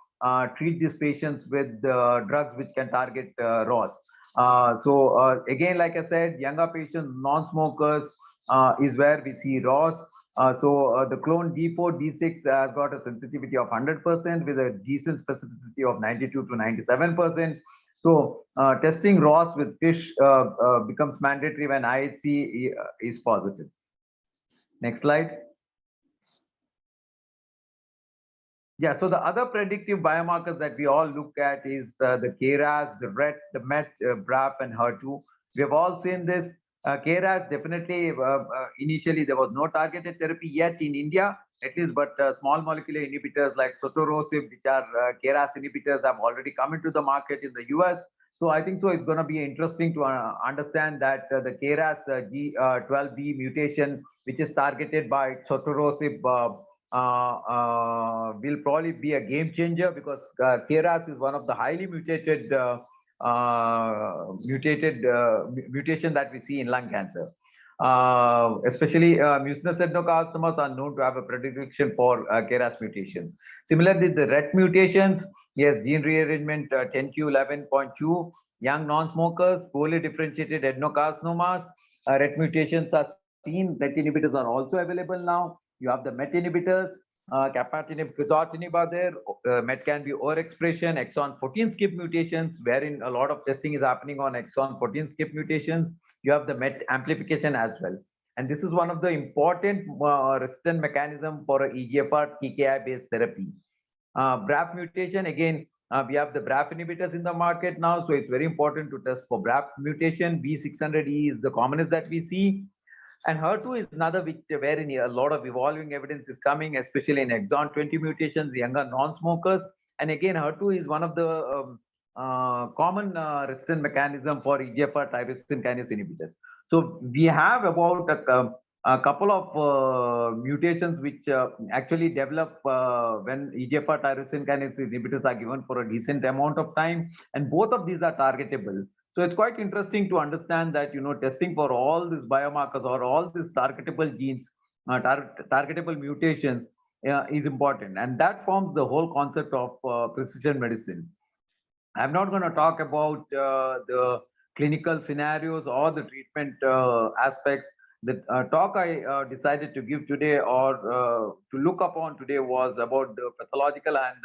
treat these patients with drugs which can target ROS. So again, like I said, younger patients, non-smokers is where we see ROS. The clone D4, D6 has got a sensitivity of 100% with a decent specificity of 92 to 97%. So testing ROS with fish becomes mandatory when IHC is positive. Next slide. Yeah, so the other predictive biomarkers that we all look at is the KRAS, the RET, the MET, BRAF, and HER2. We have all seen this. KRAS definitely, initially there was no targeted therapy yet in India, at least, but small molecular inhibitors like sotorasib, which are KRAS inhibitors, have already come into the market in the US. So I think so it's going to be interesting to understand that the KRAS G12D mutation, which is targeted by sotorasib, will probably be a game changer, because KRAS is one of the highly mutated mutation that we see in lung cancer. Especially mucinous adenocarcinomas are known to have a predilection for KRAS mutations. Similarly, the RET mutations, yes, gene rearrangement 10q11.2, young non-smokers, poorly differentiated adenocarcinomas, RET mutations are seen. RET inhibitors are also available now. You have the MET inhibitors, capatinib, crizotinib are there. MET can be overexpression, exon 14 skip mutations, wherein a lot of testing is happening on exon 14 skip mutations. You have the MET amplification as well. And this is one of the important resistant mechanism for a EGFR TKI-based therapy. BRAF mutation, again, we have the BRAF inhibitors in the market now, so it's very important to test for BRAF mutation. B600E is the commonest that we see. And HER2 is another which wherein a lot of evolving evidence is coming, especially in exon 20 mutations, younger non-smokers. And again, HER2 is one of the common resistant mechanism for EGFR tyrosine kinase inhibitors. So we have about a couple of mutations which actually develop when EGFR tyrosine kinase inhibitors are given for a decent amount of time, and both of these are targetable. So it's quite interesting to understand that, you know, testing for all these biomarkers or all these targetable genes, targetable mutations is important. And that forms the whole concept of precision medicine. I'm not going to talk about the clinical scenarios or the treatment aspects. The talk I decided to give today or to look upon today was about the pathological and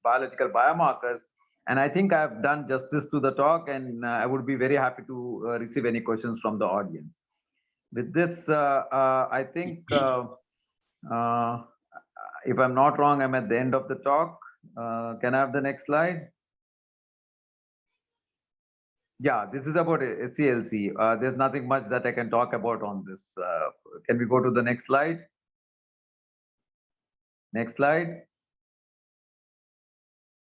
biological biomarkers. And I think I've done justice to the talk, and I would be very happy to receive any questions from the audience. With this, I think, if I'm not wrong, I'm at the end of the talk. Can I have the next slide? Yeah, this is about NSCLC. There's nothing much that I can talk about on this. Can we go to the next slide? Next slide.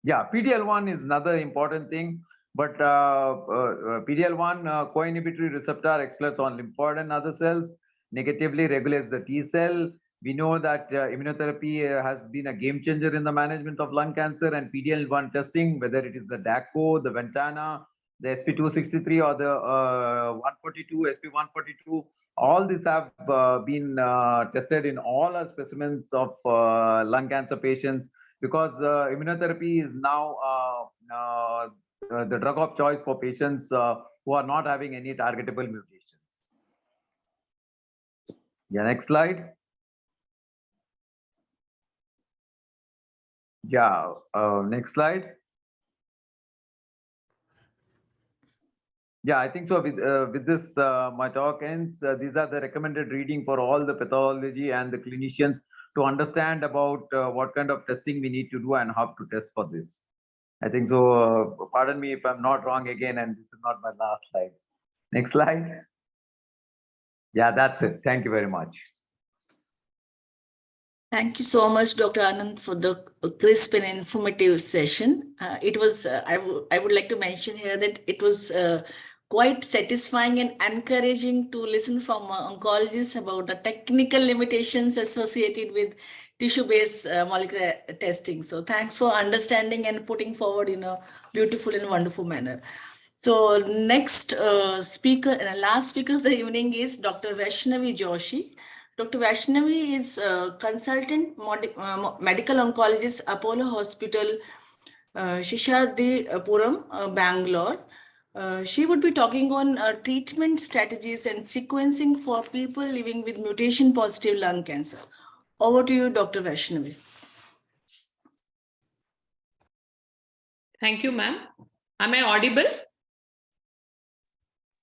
Yeah, PD-L1 is another important thing, but PD-L1 co-inhibitory receptor exploits on lymphoid and other cells, negatively regulates the T cell. We know that immunotherapy has been a game changer in the management of lung cancer, and PD-L1 testing, whether it is the DACO, the Ventana, the SP263 or the 142, SP142, all these have been tested in all our specimens of lung cancer patients, because immunotherapy is now the drug of choice for patients who are not having any targetable mutations. Yeah, next slide. Yeah, next slide. Yeah, I think so. With this, my talk ends. These are the recommended reading for all the pathology and the clinicians to understand about what kind of testing we need to do and how to test for this. I think so. Pardon me if I'm not wrong again, and this is not my last slide. Next slide. Yeah, that's it. Thank you very much. Thank you so much, Dr. Ananth, for the crisp and informative session. It was, I would like to mention here that it was quite satisfying and encouraging to listen from oncologists about the technical limitations associated with tissue-based molecular testing. So thanks for understanding and putting forward in a beautiful and wonderful manner. So next speaker and last speaker of the evening is Dr. Vaishnavi Joshi. Dr. Vaishnavi is a consultant medical oncologist, Apollo Hospital, Shishadipuram, Bangalore. She would be talking on treatment strategies and sequencing for people living with mutation-positive lung cancer. Over to you, Dr. Vaishnavi. Thank you, ma'am. Am I audible?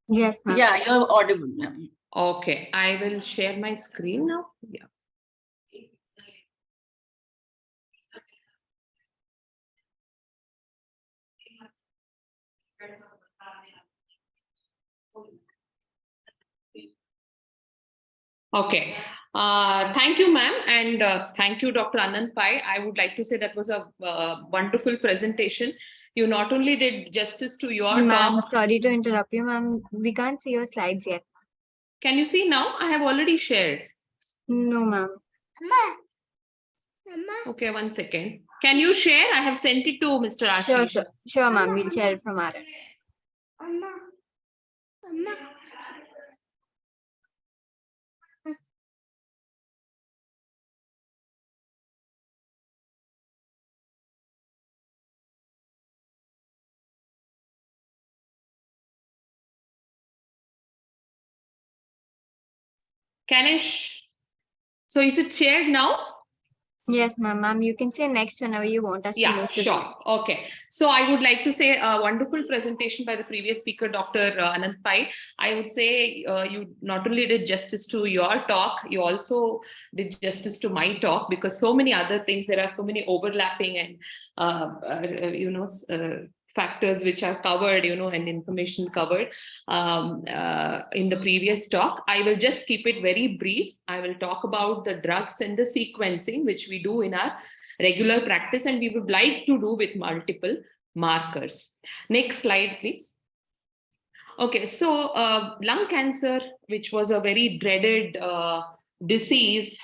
Yes, ma'am. Yeah, you're audible. Yeah. Okay, I will share my screen now. Yeah. Okay. Thank you, ma'am, and thank you, Dr. Ananth Pai. I would like to say that was a wonderful presentation. You not only did justice to your Ma'am, talk. sorry to interrupt you, ma'am. We can't see your slides yet. Can you see now? I have already shared. No, ma'am. Okay, 1 second. Can you share? I have sent it to Mr. Ashish. Sure, sure. Sure, ma'am. We'll share it from our end. So is it shared now? Yes, ma'am. You can say next whenever you want us to Yeah, move to sure. next. Okay. So I would like to say a wonderful presentation by the previous speaker, Dr. Ananth Pai. I would say you not only did justice to your talk, you also did justice to my talk, because so many other things, there are so many overlapping and, factors which are covered, and information covered in the previous talk. I will just keep it very brief. I will talk about the drugs and the sequencing, which we do in our regular practice, and we would like to do with multiple markers. Next slide, please. Okay, so lung cancer, which was a very dreaded disease,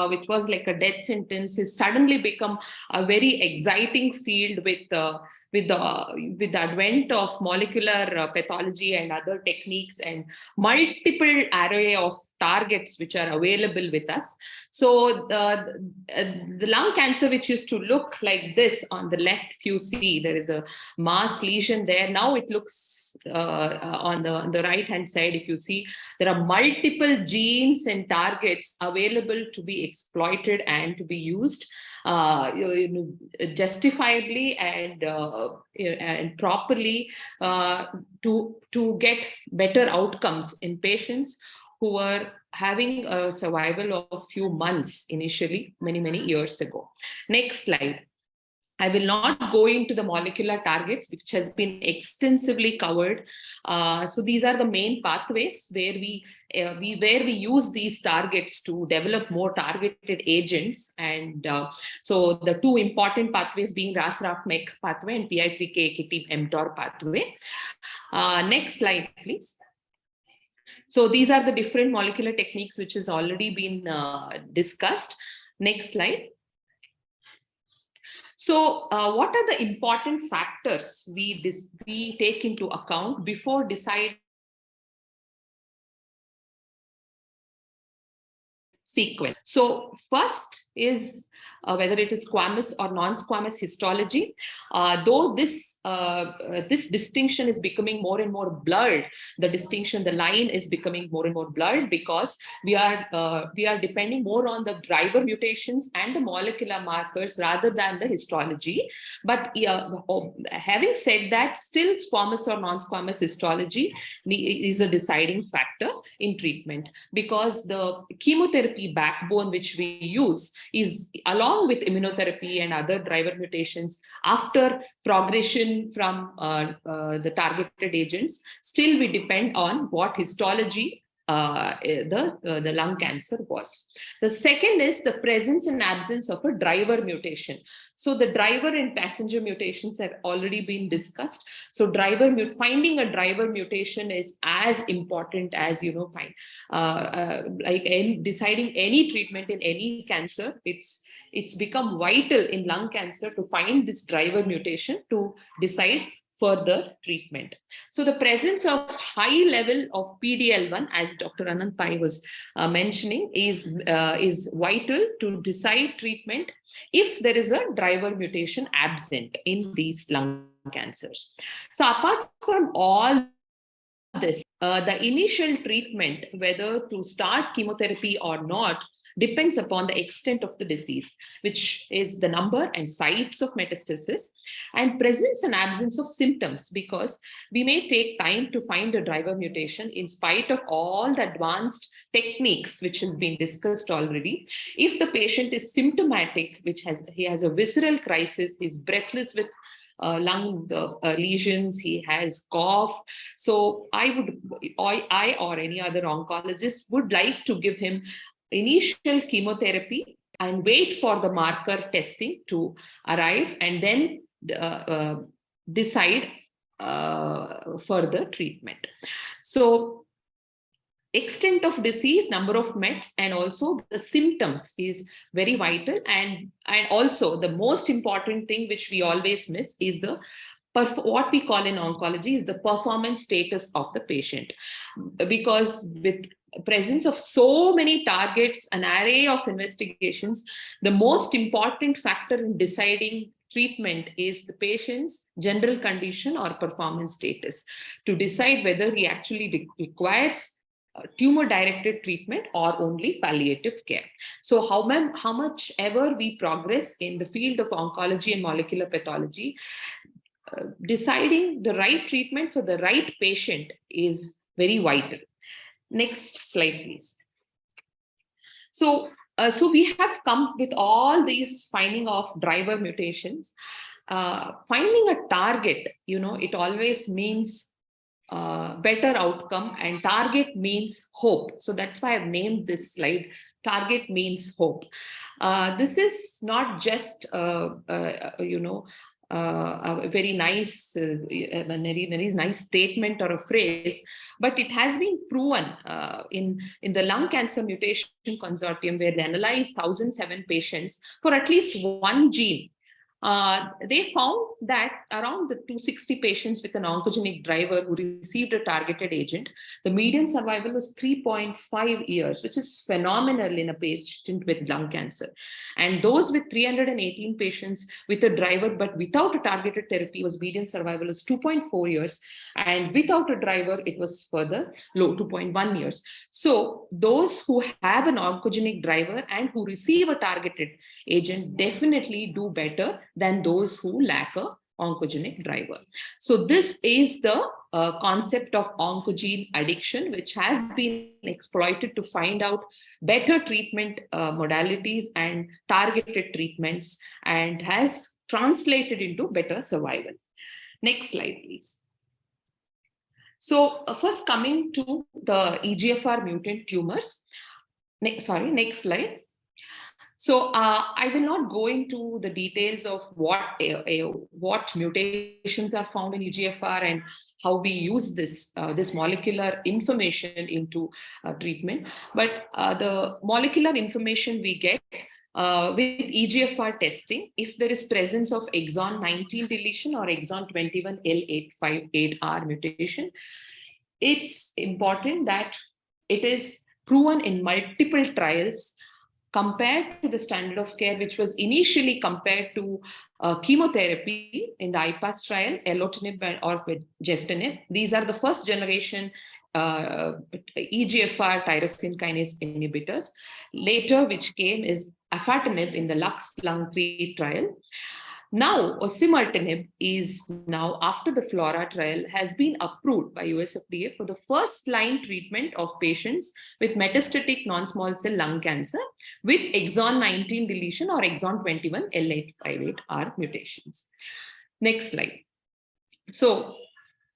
which was like a death sentence, has suddenly become a very exciting field with the advent of molecular pathology and other techniques and multiple array of targets which are available with us. So the lung cancer, which used to look like this on the left, if you see there is a mass lesion there. Now it looks on the right hand side, if you see, there are multiple genes and targets available to be exploited and to be used justifiably and properly to get better outcomes in patients who were having a survival of a few months initially, many years ago. Next slide. I will not go into the molecular targets, which has been extensively covered. So these are the main pathways where we use these targets to develop more targeted agents. And so the two important pathways being RAS-RAF-MEK pathway and PI3K-AKT-mTOR pathway. Next slide, please. So these are the different molecular techniques which has already been discussed. Next slide. So what are the important factors we take into account before deciding sequence? So first is whether it is squamous or non-squamous histology. Though this distinction is becoming more and more blurred, the line is becoming more and more blurred because we are depending more on the driver mutations and the molecular markers rather than the histology. But having said that, still squamous or non-squamous histology is a deciding factor in treatment, because the chemotherapy backbone which we use is, along with immunotherapy and other driver mutations, after progression from the targeted agents, still we depend on what histology the lung cancer was. The second is the presence and absence of a driver mutation. So the driver and passenger mutations have already been discussed. So finding a driver mutation is as important as deciding any treatment in any cancer. It's become vital in lung cancer to find this driver mutation to decide further treatment. So the presence of high level of PD-L1, as Dr. Ananth Pai was mentioning, is vital to decide treatment if there is a driver mutation absent in these lung cancers. So apart from all this, the initial treatment, whether to start chemotherapy or not, depends upon the extent of the disease, which is the number and sites of metastasis, and presence and absence of symptoms, because we may take time to find a driver mutation in spite of all the advanced techniques which has been discussed already. If the patient is symptomatic, he has a visceral crisis, he's breathless with lung lesions, he has cough. So I or any other oncologist would like to give him initial chemotherapy and wait for the marker testing to arrive, and then decide further treatment. So extent of disease, number of mets, and also the symptoms is very vital. And also the most important thing which we always miss is the what we call in oncology is the performance status of the patient. Because with presence of so many targets, an array of investigations, the most important factor in deciding treatment is the patient's general condition or performance status, to decide whether he actually requires tumor-directed treatment or only palliative care. So how much ever we progress in the field of oncology and molecular pathology, deciding the right treatment for the right patient is very vital. Next slide, please. So we have come with all these finding of driver mutations. Finding a target, it always means better outcome, and target means hope. So that's why I've named this slide, target means hope. This is not just a very nice, very nice statement or a phrase, but it has been proven in the lung cancer mutation consortium, where they analyzed 1,007 patients for at least one gene. They found that around the 260 patients with an oncogenic driver who received a targeted agent, the median survival was 3.5 years, which is phenomenal in a patient with lung cancer. And those with 318 patients with a driver but without a targeted therapy, was median survival was 2.4 years, and without a driver it was further low, 2.1 years. So those who have an oncogenic driver and who receive a targeted agent definitely do better than those who lack a oncogenic driver. So this is the concept of oncogene addiction, which has been exploited to find out better treatment modalities and targeted treatments, and has translated into better survival. Next slide, please. So first, coming to the EGFR mutant tumors. Next slide. So I will not go into the details of what mutations are found in EGFR and how we use this molecular information into treatment. But the molecular information we get with EGFR testing, if there is presence of exon 19 deletion or exon 21 L858R mutation, it's important that it is proven in multiple trials compared to the standard of care, which was initially compared to chemotherapy in the IPAS trial, erlotinib or with geftinib. These are the first generation EGFR tyrosine kinase inhibitors. Later, which came is afatinib in the Lux Lung 3 trial. Now, osimertinib is now, after the FLORA trial, has been approved by US FDA for the first line treatment of patients with metastatic non-small cell lung cancer with exon 19 deletion or exon 21 L858R mutations. Next slide. So,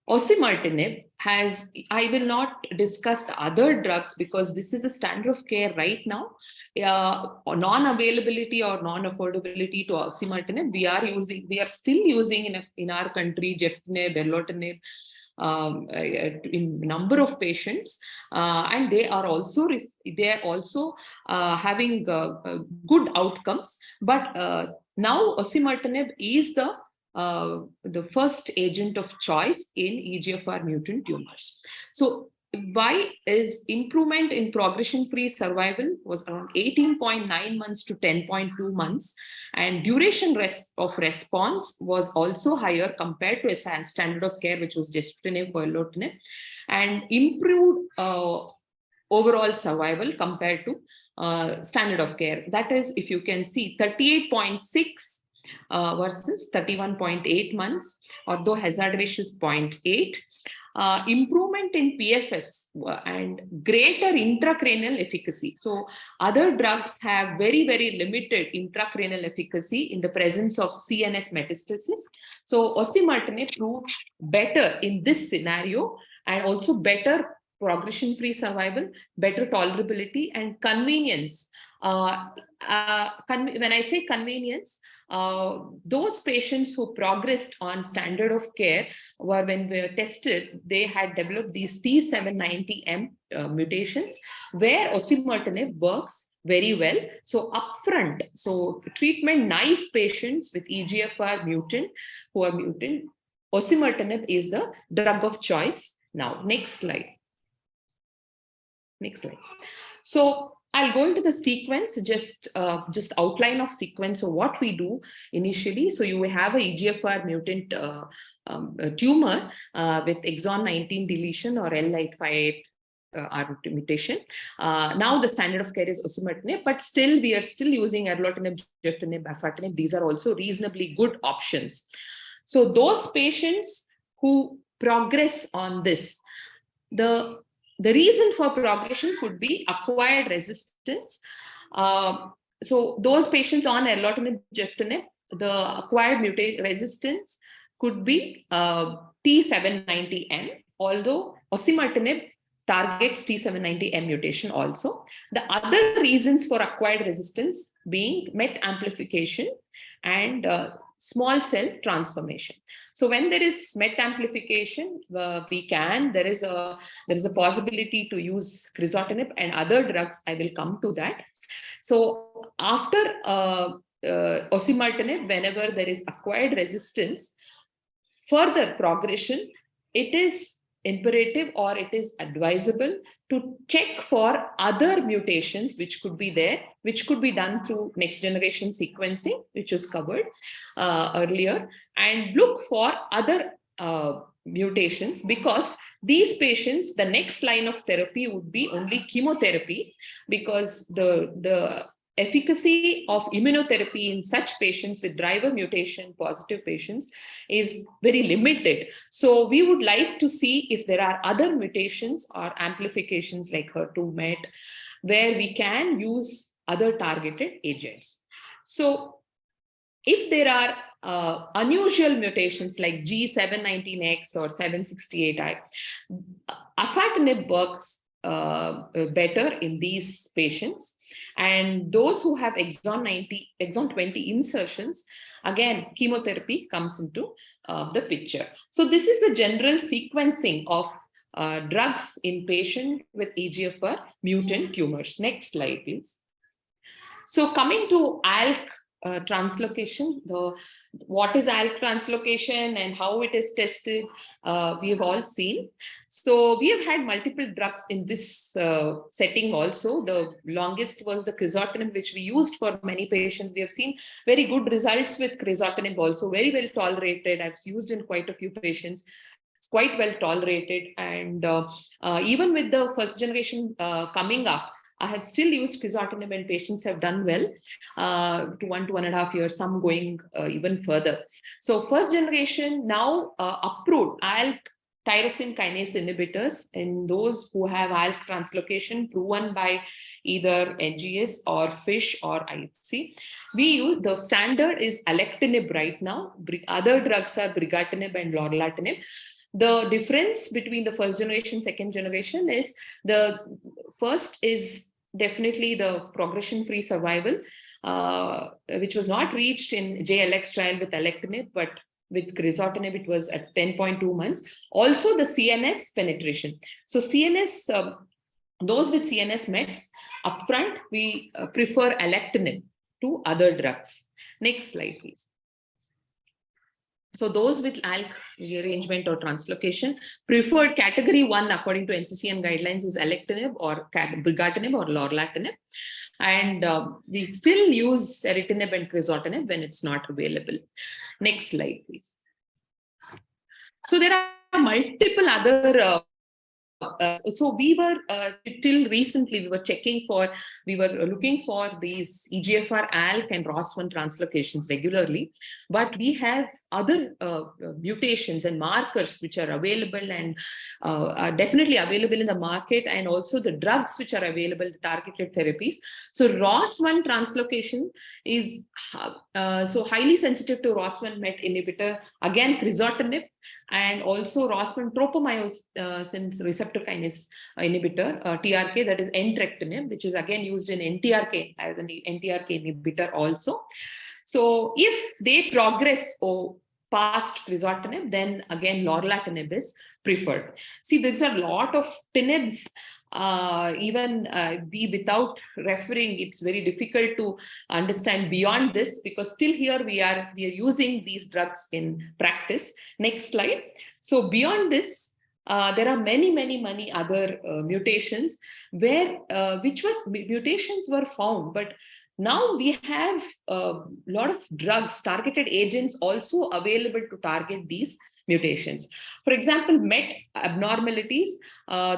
osimertinib has, I will not discuss the other drugs because this is a standard of care right now. Non-availability or non-affordability to osimertinib, we are still using in our country geftinib, erlotinib, in number of patients, and they are also having good outcomes. But now osimertinib is the first agent of choice in EGFR mutant tumors. So why is improvement in progression-free survival was around 18.9 months to 10.2 months, and duration of response was also higher compared to a standard of care, which was geftinib or erlotinib, and improved overall survival compared to standard of care. That is, if you can see, 38.6 versus 31.8 months, although hazard ratio is 0.8. Improvement in PFS and greater intracranial efficacy. So other drugs have very, very limited intracranial efficacy in the presence of CNS metastasis. So osimertinib proved better in this scenario, and also better progression-free survival, better tolerability, and convenience. When I say convenience, those patients who progressed on standard of care were, when we were tested, they had developed these T790M mutations, where osimertinib works very well. So upfront, so treatment naive patients with EGFR mutant who are mutant, osimertinib is the drug of choice. Now, next slide. Next slide. So I'll go into the sequence, just outline of sequence of what we do initially. So you will have a EGFR mutant tumor with exon 19 deletion or L858 mutation. Now the standard of care is osimertinib, but still we are still using erlotinib, gefitinib, afatinib. These are also reasonably good options. So those patients who progress on this, the reason for progression could be acquired resistance. So those patients on erlotinib, gefitinib, the acquired resistance could be T790M, although osimertinib targets T790M mutation also. The other reasons for acquired resistance being MET amplification and small cell transformation. So when there is MET amplification, there is a possibility to use crizotinib and other drugs. I will come to that. So after osimertinib, whenever there is acquired resistance, further progression, it is imperative or it is advisable to check for other mutations which could be there, which could be done through next generation sequencing, which was covered earlier, and look for other mutations, because these patients, the next line of therapy would be only chemotherapy, because the efficacy of immunotherapy in such patients with driver mutation positive patients is very limited. So we would like to see if there are other mutations or amplifications like HER2 MET, where we can use other targeted agents. So if there are unusual mutations like G719X or 768I, afatinib works better in these patients. And those who have exon 20 insertions, again, chemotherapy comes into the picture. So this is the general sequencing of drugs in patients with EGFR mutant tumors. Next slide, please. So coming to ALK translocation, what is ALK translocation and how it is tested, we have all seen. So we have had multiple drugs in this setting also. The longest was the crizotinib, which we used for many patients. We have seen very good results with crizotinib also, very well tolerated. I've used in quite a few patients. It's quite well tolerated. And even with the first generation coming up, I have still used crizotinib and patients have done well to 1.5 years, some going even further. So first generation now approved ALK tyrosine kinase inhibitors in those who have ALK translocation proven by either NGS or FISH or IHC. We use, the standard is alectinib right now. Other drugs are brigatinib and lorlatinib. The difference between the first generation, second generation is the first is definitely the progression-free survival, which was not reached in JLX trial with alectinib, but with crizotinib, it was at 10.2 months. Also the CNS penetration. So CNS, those with CNS mets, upfront, we prefer alectinib to other drugs. Next slide, please. So those with ALK rearrangement or translocation, preferred category 1 according to NCCN guidelines is alectinib or brigatinib or lorlatinib. And we still use ceritinib and crizotinib when it's not available. Next slide, please. So there are multiple other so we were till recently we were looking for these EGFR ALK and ROS1 translocations regularly, but we have other mutations and markers which are available and are definitely available in the market, and also the drugs which are available, the targeted therapies. So ROS1 translocation is so highly sensitive to ROS1 MET inhibitor, again crizotinib, and also ROS1 tropomyosin receptor kinase inhibitor, TRK, that is entrectinib, which is again used in NTRK as an NTRK inhibitor also. So if they progress past crizotinib, then again lorlatinib is preferred. See, there's a lot of tinibs. Even without referring, it's very difficult to understand beyond this, because still here we are using these drugs in practice. Next slide. So beyond this, there are many other mutations where mutations were found, but now we have a lot of drugs, targeted agents also available to target these mutations. For example, MET abnormalities,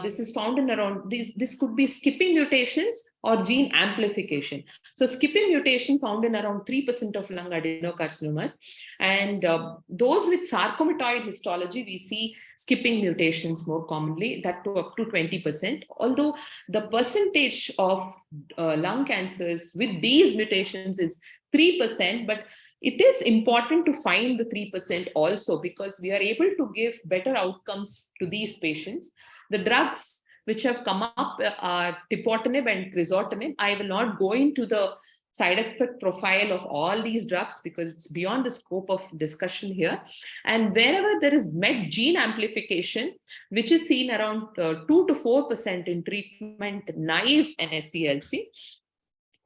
this is found in around, this could be skipping mutations or gene amplification. So skipping mutation found in around 3% of lung adenocarcinomas, and those with sarcomatoid histology, we see skipping mutations more commonly, that to up to 20%, although the percentage of lung cancers with these mutations is 3%, but it is important to find the 3% also, because we are able to give better outcomes to these patients. The drugs which have come up are tepotinib and crizotinib. I will not go into the side effect profile of all these drugs because it's beyond the scope of discussion here. And wherever there is MET gene amplification, which is seen around 2 to 4% in treatment-naive NSCLC,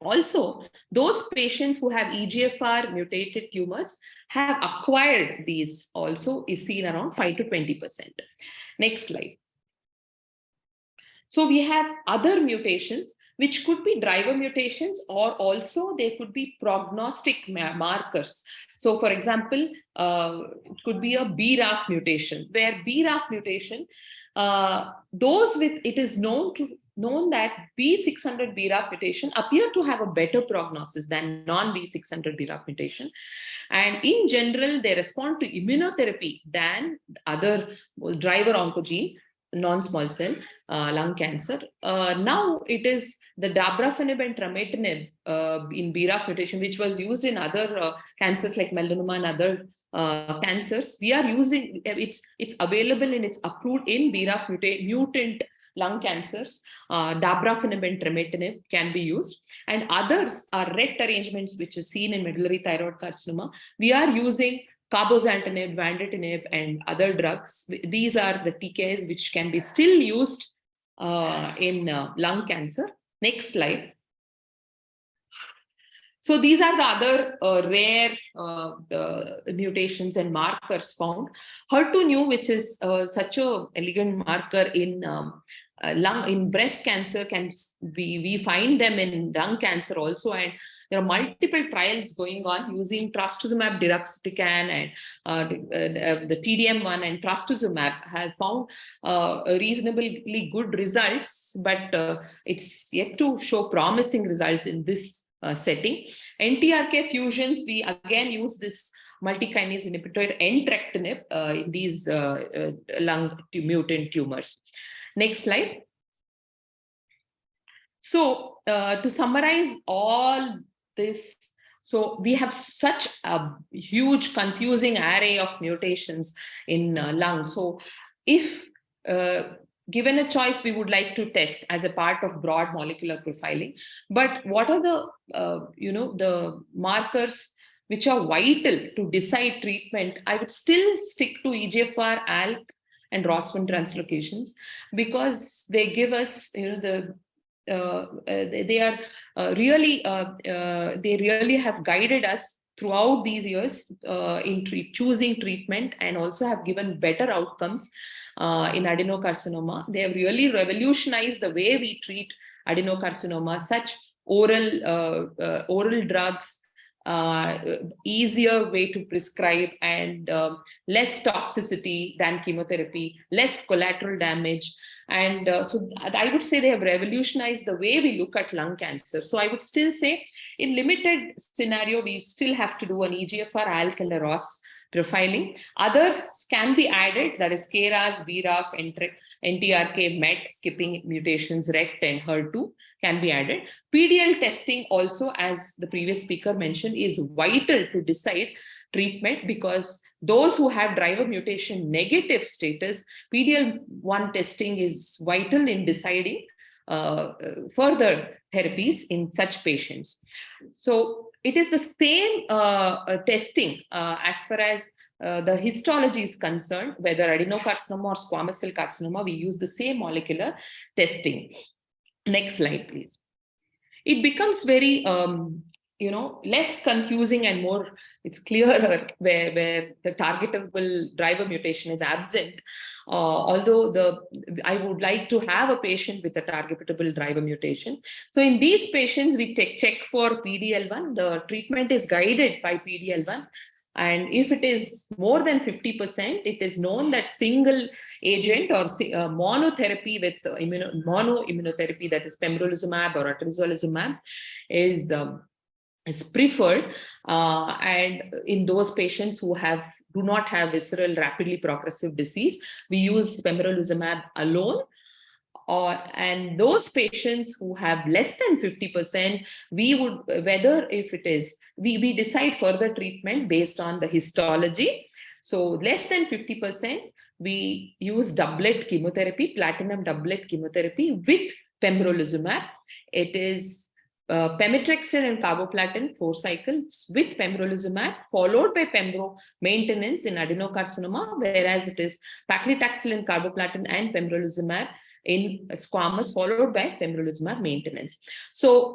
also, those patients who have EGFR mutated tumors have acquired these also is seen around 5 to 20%. Next slide. So we have other mutations, which could be driver mutations, or also they could be prognostic markers. So for example, it could be a BRAF mutation, where BRAF mutation, those with, it is known that B600 BRAF mutation appear to have a better prognosis than non-B600 BRAF mutation. And in general, they respond to immunotherapy than other driver oncogene, non-small cell lung cancer. Now it is the dabrafenib and trametinib in BRAF mutation, which was used in other cancers like melanoma and other cancers. We are using, it's available and it's approved in BRAF mutant lung cancers. Dabrafenib and trametinib can be used, and others are RET arrangements, which is seen in medullary thyroid carcinoma. We are using cabozantinib, vandatinib, and other drugs. These are the TKIs which can be still used in lung cancer. Next slide. So these are the other rare mutations and markers found. HER2/neu, which is such a elegant marker in in breast cancer, we find them in lung cancer also, and there are multiple trials going on using trastuzumab deruxtecan, and the TDM1 and trastuzumab have found reasonably good results, but it's yet to show promising results in this setting. NTRK fusions, we again use this multikinase inhibitor entrectinib in these lung mutant tumors. Next slide. So to summarize all this, so we have such a huge confusing array of mutations in lung. So if given a choice, we would like to test as a part of broad molecular profiling, but what are the the markers which are vital to decide treatment? I would still stick to EGFR, ALK, and ROS1 translocations, because they give us, they really have guided us throughout these years in choosing treatment, and also have given better outcomes in adenocarcinoma. They have really revolutionized the way we treat adenocarcinoma. Such oral drugs easier way to prescribe, and less toxicity than chemotherapy, less collateral damage. And so I would say they have revolutionized the way we look at lung cancer. So I would still say in limited scenario, we still have to do an EGFR, ALK, and a ROS profiling. Others can be added, that is KRAS, BRAF, NTRK, MET, skipping mutations, RET, and HER2 can be added. PDL testing also, as the previous speaker mentioned, is vital to decide treatment, because those who have driver mutation negative status, PDL1 testing is vital in deciding further therapies in such patients. So it is the same testing as far as the histology is concerned, whether adenocarcinoma or squamous cell carcinoma, we use the same molecular testing. Next slide, please. It becomes very less confusing and more, it's clearer where the targetable driver mutation is absent. Although I would like to have a patient with a targetable driver mutation. So in these patients, we check for PDL1. The treatment is guided by PDL1. And if it is more than 50%, it is known that single agent or monotherapy with monoimmunotherapy, that is pembrolizumab or atezolizumab, is preferred. And in those patients who do not have visceral rapidly progressive disease, we use pembrolizumab alone. And those patients who have less than 50%, we decide further treatment based on the histology. So less than 50%, we use doublet chemotherapy, platinum doublet chemotherapy with pembrolizumab. It is pemetrexed and carboplatin 4 cycles with pembrolizumab, followed by pembro maintenance in adenocarcinoma, whereas it is paclitaxel and carboplatin and pembrolizumab in squamous, followed by pembrolizumab maintenance. So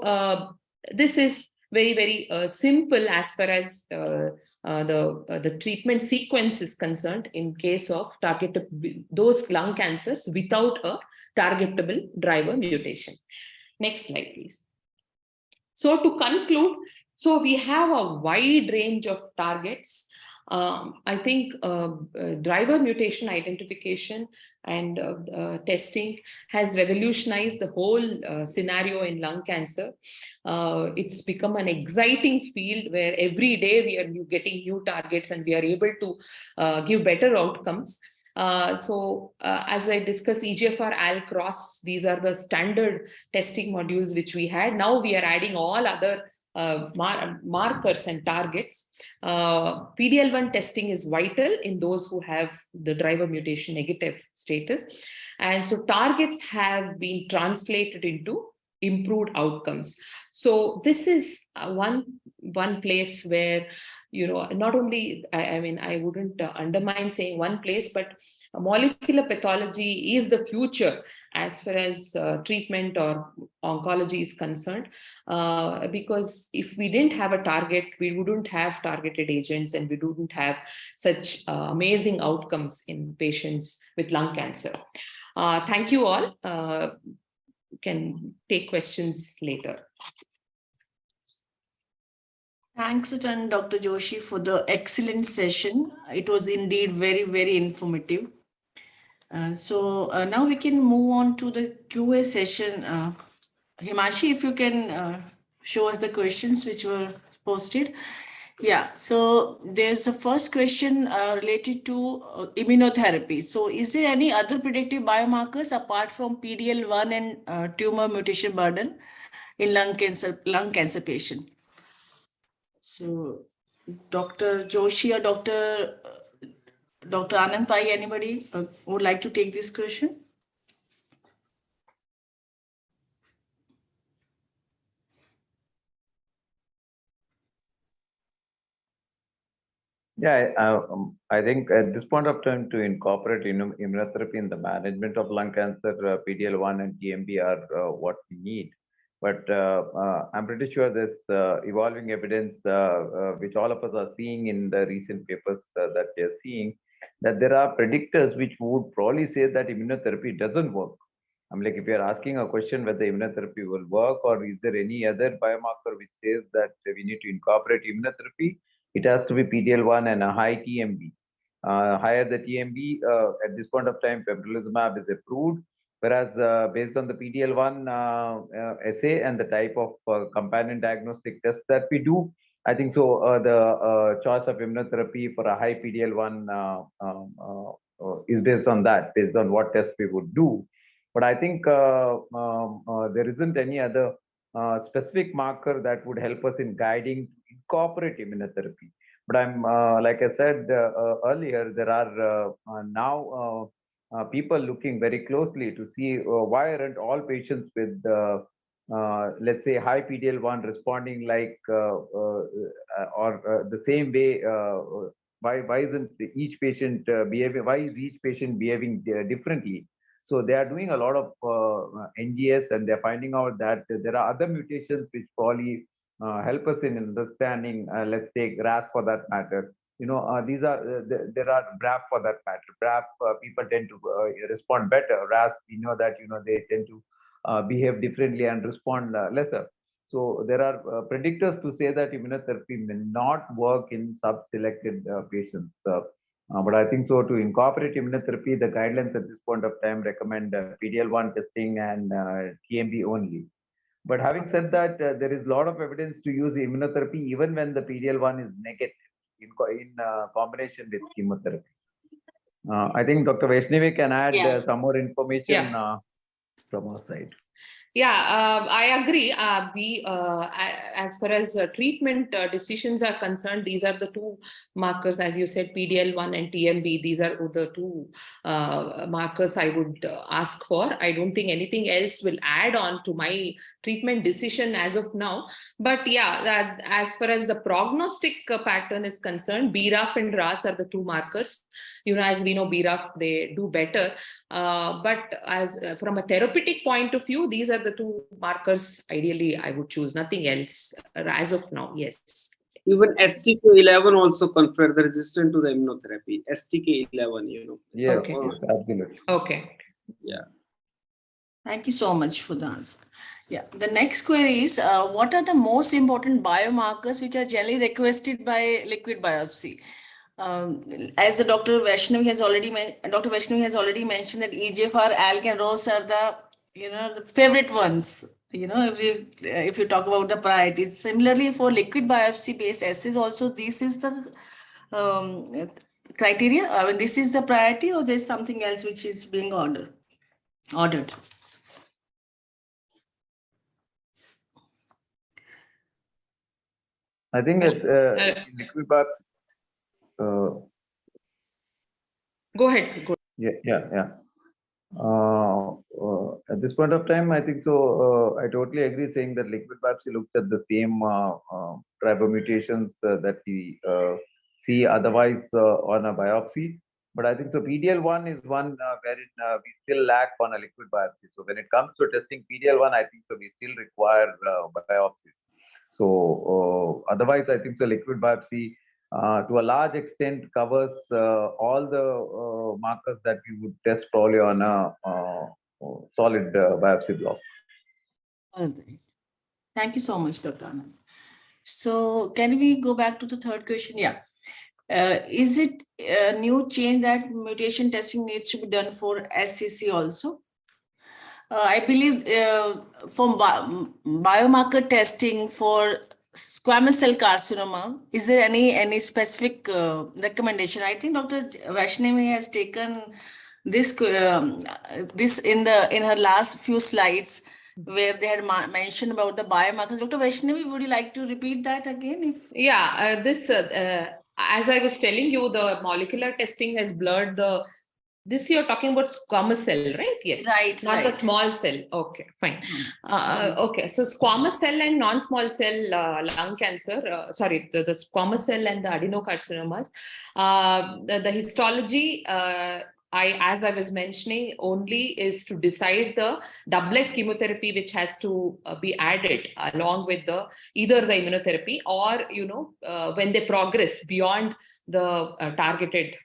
this is very, very simple as far as the treatment sequence is concerned in case of those lung cancers without a targetable driver mutation. Next slide, please. So to conclude, so we have a wide range of targets. I think driver mutation identification and testing has revolutionized the whole scenario in lung cancer. It's become an exciting field where every day we are getting new targets and we are able to give better outcomes. So as I discussed, EGFR, ALK, ROS, these are the standard testing modules which we had. Now we are adding all other markers and targets. PDL1 testing is vital in those who have the driver mutation negative status. And so targets have been translated into improved outcomes. So this is one place where, not only, I wouldn't undermine saying one place, but molecular pathology is the future as far as treatment or oncology is concerned, because if we didn't have a target, we wouldn't have targeted agents and we wouldn't have such amazing outcomes in patients with lung cancer. Thank you all. You can take questions later. Thanks a ton, Dr. Joshi, for the excellent session. It was indeed very, very informative. So now we can move on to the QA session. Himashi, if you can show us the questions which were posted. Yeah, so there's a first question related to immunotherapy. So is there any other predictive biomarkers apart from PDL1 and tumor mutation burden in lung cancer patient? So Dr. Joshi or Dr. Ananth Pai, anybody would like to take this question? Yeah, I think at this point of time to incorporate immunotherapy in the management of lung cancer, PDL1 and TMB are what we need. But I'm pretty sure there's evolving evidence, which all of us are seeing in the recent papers that we are seeing, that there are predictors which would probably say that immunotherapy doesn't work. I'm like, if you're asking a question whether immunotherapy will work or is there any other biomarker which says that we need to incorporate immunotherapy, it has to be PDL1 and a high TMB. Higher the TMB, at this point of time, pembrolizumab is approved. Whereas based on the PDL1 assay and the type of companion diagnostic test that we do, I think so the choice of immunotherapy for a high PDL1 is based on that, based on what test we would do. But I think there isn't any other specific marker that would help us in guiding incorporate immunotherapy. But I'm like I said earlier, there are now people looking very closely to see why aren't all patients with let's say high PDL1 responding like or the same way. Why isn't each patient behaving? Why is each patient behaving differently? So they are doing a lot of NGS, and they're finding out that there are other mutations which probably help us in understanding. Let's take RAS for that matter. These are there are BRAF for that matter. BRAF people tend to respond better. RAS, we know that they tend to behave differently and respond lesser. So there are predictors to say that immunotherapy may not work in sub-selected patients. But I think so to incorporate immunotherapy, the guidelines at this point of time recommend PDL1 testing and TMB only. But having said that, there is a lot of evidence to use immunotherapy even when the PDL1 is negative in combination with chemotherapy. I think Dr. Vaishnavi can add some more information from our side. Yeah, I agree. As far as treatment decisions are concerned, these are the two markers, as you said, PDL1 and TMB. These are the two markers I would ask for. I don't think anything else will add on to my treatment decision as of now. But yeah, as far as the prognostic pattern is concerned, BRAF and RAS are the two markers. As we know, BRAF, they do better. But as from a therapeutic point of view, these are the two markers ideally I would choose, nothing else as of now. Yes. Even STK11 also confer the resistance to the immunotherapy. STK11, Yes, Okay. yes, absolutely. Okay. Yeah. Thank you so much for the answer. Yeah. The next query is, what are the most important biomarkers which are generally requested by liquid biopsy? As the Dr. Vaishnavi has already mentioned that EGFR, ALK, and ROS are the the favorite ones. If you talk about the priorities. Similarly, for liquid biopsy based assays, also this is the criteria. This is the priority, or there's something else which is being ordered. I think liquid biopsy. Go ahead, sir. Yeah. At this point of time, I think so. I totally agree saying that liquid biopsy looks at the same driver mutations that we see otherwise on a biopsy. But I think so PDL1 is one wherein we still lack on a liquid biopsy. So when it comes to testing PDL1, I think so we still require biopsies. So otherwise, I think the liquid biopsy to a large extent covers all the markers that we would test probably on a solid biopsy block. All right. Thank you so much, Dr. Ananth. So can we go back to the third question? Yeah. Is it a new change that mutation testing needs to be done for SCC also? I believe for biomarker testing for squamous cell carcinoma, is there any specific recommendation? I think Dr. Vaishnavi has taken this in her last few slides where they had mentioned about the biomarkers. Dr. Vaishnavi, would you like to repeat that again? As I was telling you, the molecular testing has blurred this you're talking about squamous cell, right? Yes. Right. Not the small cell. Okay, fine. Okay, so squamous cell and non-small cell lung cancer, the squamous cell and the adenocarcinomas, the histology, as I was mentioning, only is to decide the doublet chemotherapy which has to be added along with either the immunotherapy or, when they progress beyond the targeted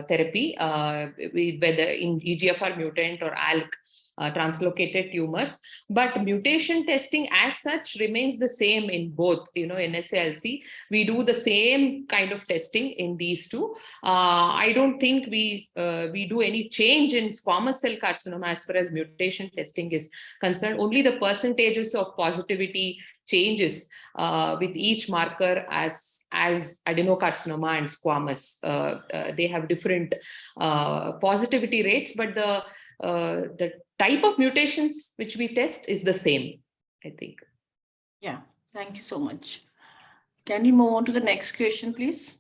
therapy, whether in EGFR mutant or ALK translocated tumors. But mutation testing as such remains the same in both, NSCLC. We do the same kind of testing in these two. I don't think we do any change in squamous cell carcinoma as far as mutation testing is concerned. Only the percentages of positivity changes with each marker as adenocarcinoma and squamous. They have different positivity rates, but the type of mutations which we test is the same, I think. Yeah, thank you so much. Can we move on to the next question, please?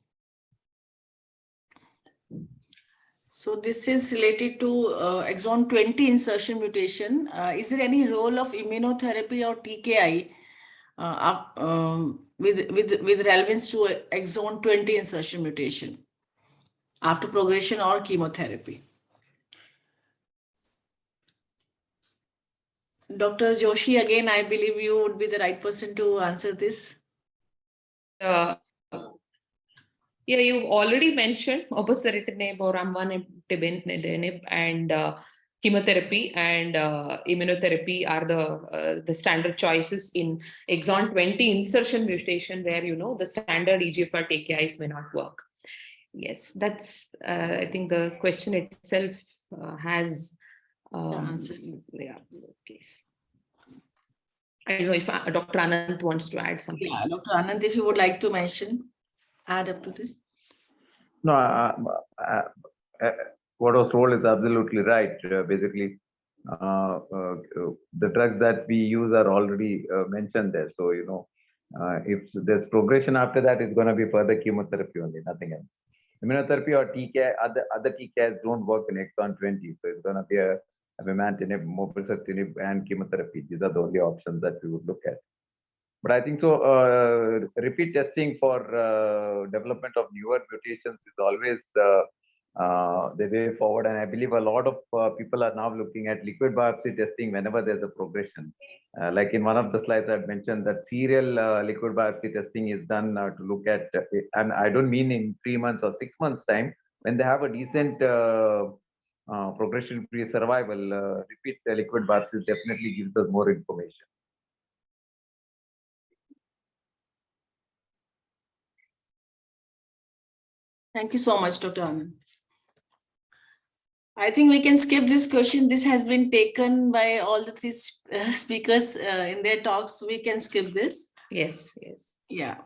So this is related to exon 20 insertion mutation. Is there any role of immunotherapy or TKI with relevance to exon 20 insertion mutation after progression or chemotherapy? Dr. Joshi, again, I believe you would be the right person to answer this. Yeah, you've already mentioned opaceritinib or amvanitinib and chemotherapy and immunotherapy are the standard choices in exon 20 insertion mutation, where the standard EGFR TKIs may not work. Yes, that's I think the question itself has answer. Yeah, case. I don't know if Dr. Ananth wants to add something. Yeah, Dr. Ananth, if you would like to add up to this. No, what was told is absolutely right. Basically, the drugs that we use are already mentioned there. So, if there's progression after that, it's going to be further chemotherapy only, nothing else. Immunotherapy or TKI, other TKIs don't work in exon 20. So it's going to be a amivantinib, mobocertinib, and chemotherapy. These are the only options that we would look at. But I think so. Repeat testing for development of newer mutations is always the way forward. And I believe a lot of people are now looking at liquid biopsy testing whenever there's a progression. Like in one of the slides, I had mentioned that serial liquid biopsy testing is done to look at, and I don't mean in 3 months or 6 months time, when they have a decent progression-free survival, repeat liquid biopsy definitely gives us more information. Thank you so much, Dr. Anand. I think we can skip this question. This has been taken by all the three speakers in their talks. So we can skip this. Yes. Yeah.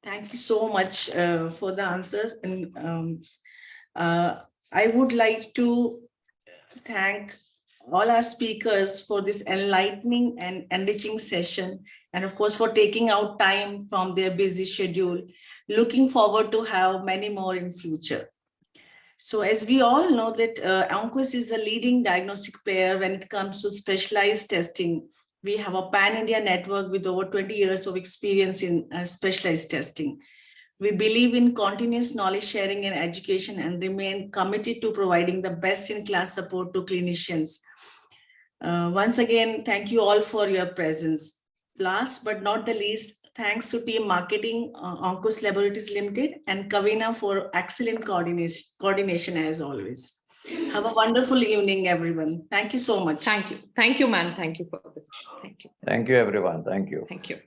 Thank you so much for the answers. And I would like to thank all our speakers for this enlightening and enriching session, and of course for taking out time from their busy schedule. Looking forward to have many more in future. So as we all know that Onquest is a leading diagnostic player when it comes to specialized testing. We have a pan-India network with over 20 years of experience in specialized testing. We believe in continuous knowledge sharing and education and remain committed to providing the best-in-class support to clinicians. Once again, thank you all for your presence. Last but not the least, thanks to team marketing, Onquest Laboratories Limited, and Kavina for excellent coordination as always. Have a wonderful evening, everyone. Thank you so much. Thank you. Thank you, ma'am. Thank you for this. Thank you. Thank you, everyone. Thank you. Thank you.